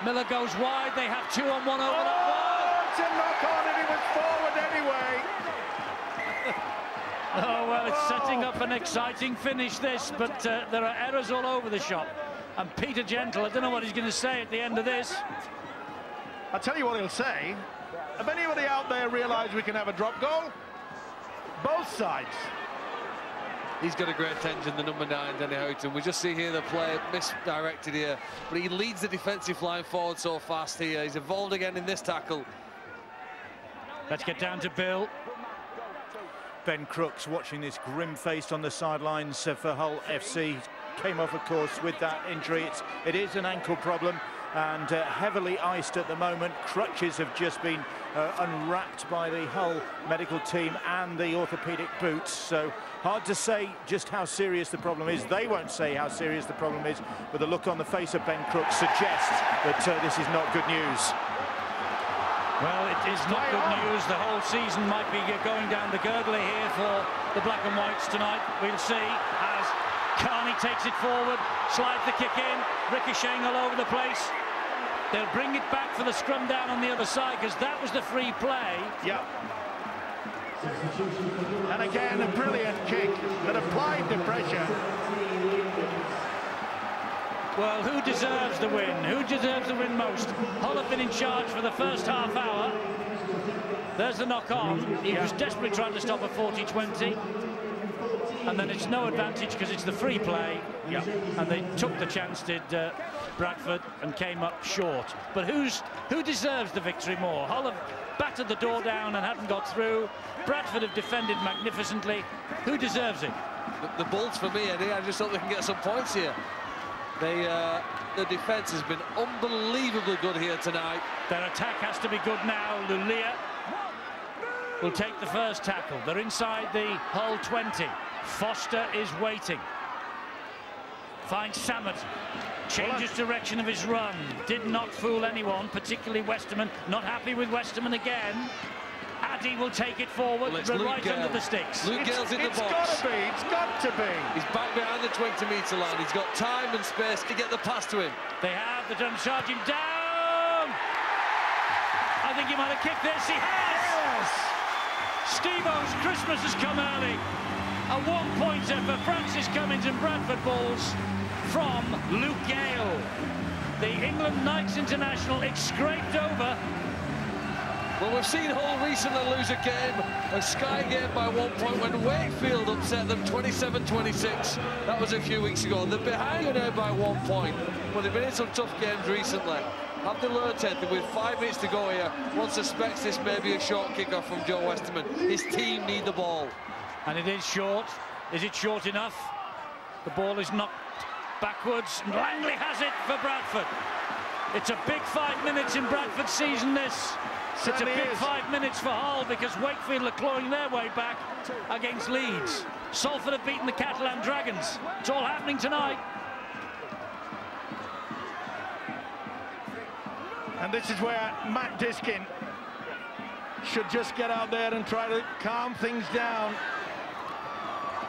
Miller goes wide. They have 2 on 1 over that ball. It's a knock on, and he was forward anyway. Oh, well, it's setting up an exciting finish, this, but there are errors all over the shop. And Peter Gentle, I don't know what he's going to say at the end of this. I'll tell you what he'll say. Have anybody out there realised we can have a drop goal? Both sides. He's got a great attention, the number 9, Danny Houghton. We just see here the play misdirected here, but he leads the defensive line forward so fast here. He's involved again in this tackle. Let's get down to Bill. Ben Crooks watching this grim-faced on the sidelines for Hull FC. Came off, of course, with that injury. It is an ankle problem and heavily iced at the moment. Crutches have just been unwrapped by the Hull medical team and the orthopaedic boots. So hard to say just how serious the problem is. They won't say how serious the problem is, but the look on the face of Ben Crooks suggests that this is not good news. Well, it is not good news. The whole season might be going down the gurgler here for the Black and Whites tonight. We'll see as Carney takes it forward, slides the kick in, ricocheting all over the place. They'll bring it back for the scrum down on the other side, because that was the free play. Yeah. And again, a brilliant kick that applied the pressure. Well, who deserves the win? Who deserves the win most? Hull have been in charge for the first half hour. There's the knock on. He was desperately trying to stop a 40-20. And then it's no advantage because it's the free play. Yeah. And they took the chance, did Bradford, and came up short. But who deserves the victory more? Hull have battered the door down and hadn't got through. Bradford have defended magnificently. Who deserves it? The Bulls for me, Eddie. I just hope they can get some points here. The defence has been unbelievably good here tonight. Their attack has to be good now. Lulia will take the first tackle. They're inside the Hull 20. Foster is waiting. Finds Samet. Changes direction of his run. Did not fool anyone, particularly Westerman. Not happy with Westerman again. Addy will take it forward, well, right under the sticks. Luke Gale's in the box. It's got to be. He's back behind the 20-metre line. He's got time and space to get the pass to him. They have. They're done charge him down. I think he might have kicked this. He has. Yes. Steve-O's Christmas has come early. A one-pointer for Francis Cummins and Bradford Bulls from Luke Gale. The England Knights international, it's scraped over. Well, we've seen Hull recently lose a game, a Sky game by 1 point when Wakefield upset them 27-26. That was a few weeks ago. They're behind now by 1 point. Well, they've been in some tough games recently. Have they learned anything? With 5 minutes to go here, one suspects this may be a short kick-off from Joe Westerman. His team need the ball. And it is short. Is it short enough? The ball is knocked backwards. And Langley has it for Bradford. It's a big 5 minutes in Bradford's season, this. It's a big 5 minutes for Hull because Wakefield are clawing their way back against Leeds. Salford have beaten the Catalan Dragons. It's all happening tonight. And this is where Matt Diskin should just get out there and try to calm things down.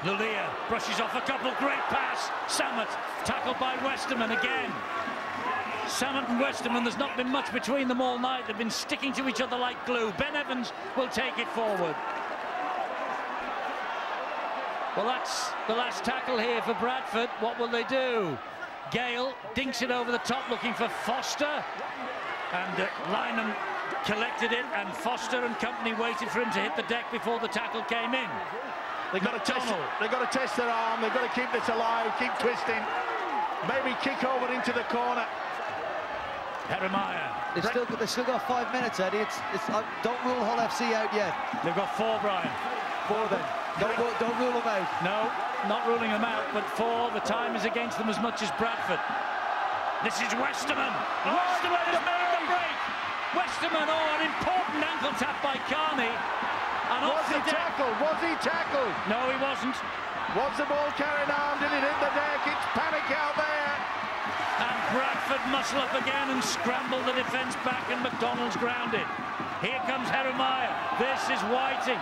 Lulia brushes off a couple. Great pass. Samet tackled by Westerman again. Samet and Westerman, there's not been much between them all night. They've been sticking to each other like glue. Ben Evans will take it forward. Well, that's the last tackle here for Bradford. What will they do? Gale dinks it over the top looking for Foster. And Lynham collected it, and Foster and company waited for him to hit the deck before the tackle came in. They've got to test it. They've got to test their arm. They've got to keep this alive, keep twisting. Maybe kick over into the corner. Jeremiah. They've still got 5 minutes, Eddie. Don't rule Hull FC out yet. They've got 4, Brian. 4 then. Don't rule them out. No, not ruling them out, but 4. The time is against them as much as Bradford. This is Westerman. Westerman has made the break. Westerman, an important ankle tap by Carney. And was he tackled? Was he tackled? No, he wasn't. Was the ball carried on? Did it hit the deck? It's panic out there. And Bradford muscle up again and scramble the defence back, and McDonald's grounded. Here comes Jeremiah. This is Whiting.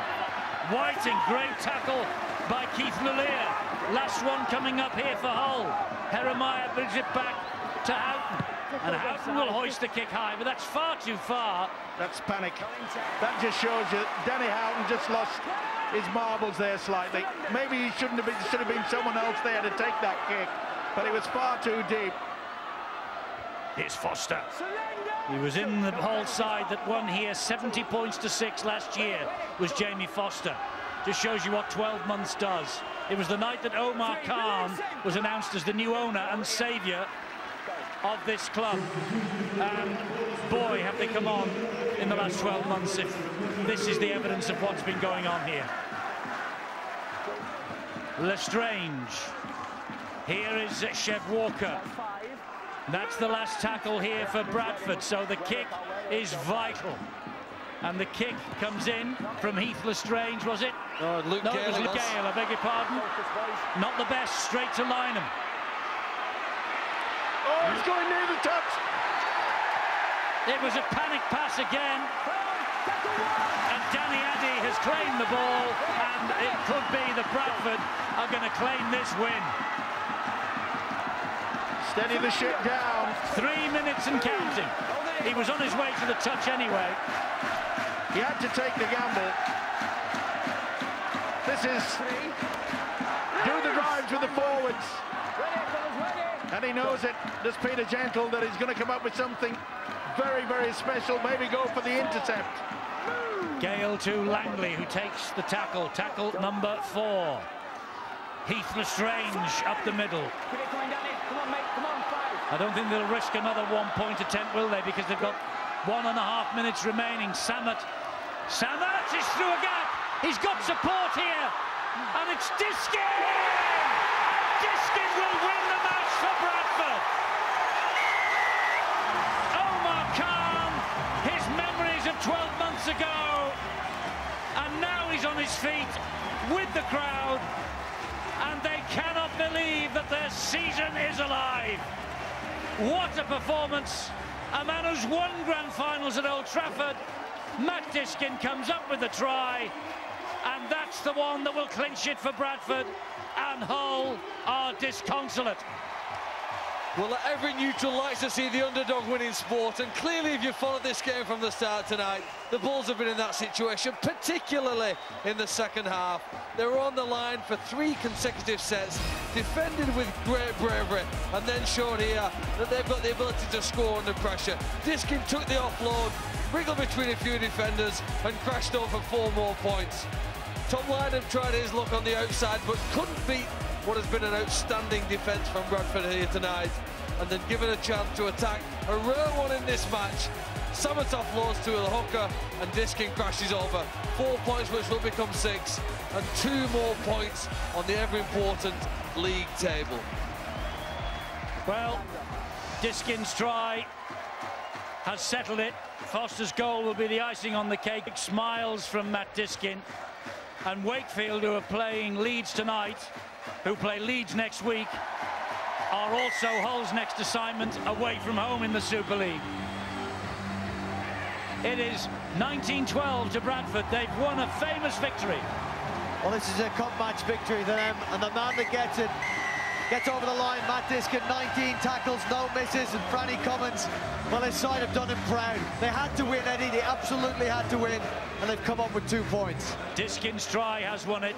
Whiting, great tackle by Keith Lulia. Last one coming up here for Hull. Jeremiah brings it back to Houghton. And Houghton will hoist the kick high, but that's far too far. That's panic. That just shows you Danny Houghton just lost his marbles there slightly. Maybe he should have been someone else there to take that kick, but it was far too deep. Here's Foster. He was in the Hull side that won here 70 points to 6 last year, was Jamie Foster. Just shows you what 12 months does. It was the night that Omar Khan was announced as the new owner and saviour of this club. And boy, have they come on in the last 12 months if this is the evidence of what's been going on here. Lestrange. Here is Chev Walker. That's the last tackle here for Bradford, so the kick is vital. And the kick comes in from Heath Lestrange, was it? No, Luke Gale. No, it was Luke Gale, I beg your pardon. Not the best, straight to Lynham. Oh, it's going near the touch. It was a panic pass again. And Danny Addy has claimed the ball, and it could be that Bradford are going to claim this win. Steady the ship down. 3 minutes and counting. He was on his way to the touch anyway. He had to take the gamble. This is do the drives with the forwards. And he knows it, does Peter Gentle, that he's going to come up with something very, very special. Maybe go for the intercept. Gale to Langley, who takes the tackle. Tackle number 4. Heath Lestrange up the middle. Come on, mate. Come on, 5. I don't think they'll risk another 1-point attempt, will they? Because they've got 1.5 minutes remaining. Samet is through a gap. He's got support here. And it's Diskin! Diskin will win the match for Bradford. Omar Khan, his memories of 12 months ago. And now he's on his feet with the crowd. And they cannot believe that their season is alive. What a performance. A man who's won grand finals at Old Trafford. Matt Diskin comes up with the try. And that's the one that will clinch it for Bradford. And Hull are disconsolate. Well, every neutral likes to see the underdog winning sport, and clearly if you followed this game from the start tonight, the Bulls have been in that situation, particularly in the second half. They were on the line for 3 consecutive sets, defended with great bravery, and then showed here that they've got the ability to score under pressure. Diskin took the offload, wriggled between a few defenders, and crashed over 4 more points. Tom Lynham tried his luck on the outside, but couldn't beat what has been an outstanding defence from Bradford here tonight, and then given a chance to attack a rare one in this match. Samet offloads to the hooker and Diskin crashes over. 4 points which will become 6, and 2 more points on the ever-important league table. Well, Diskin's try has settled it. Foster's goal will be the icing on the cake. Smiles from Matt Diskin. And Wakefield, who are playing Leeds tonight, who play Leeds next week, are also Hull's next assignment away from home in the Super League. It is 19-12 to Bradford. They've won a famous victory. Well, this is a cup match victory for them, and the man that gets it gets over the line. Matt Diskin, 19 tackles, no misses, and Franny Cummins, well, his side have done him proud. They had to win, Eddie. They absolutely had to win, and they've come up with 2 points. Diskin's try has won it.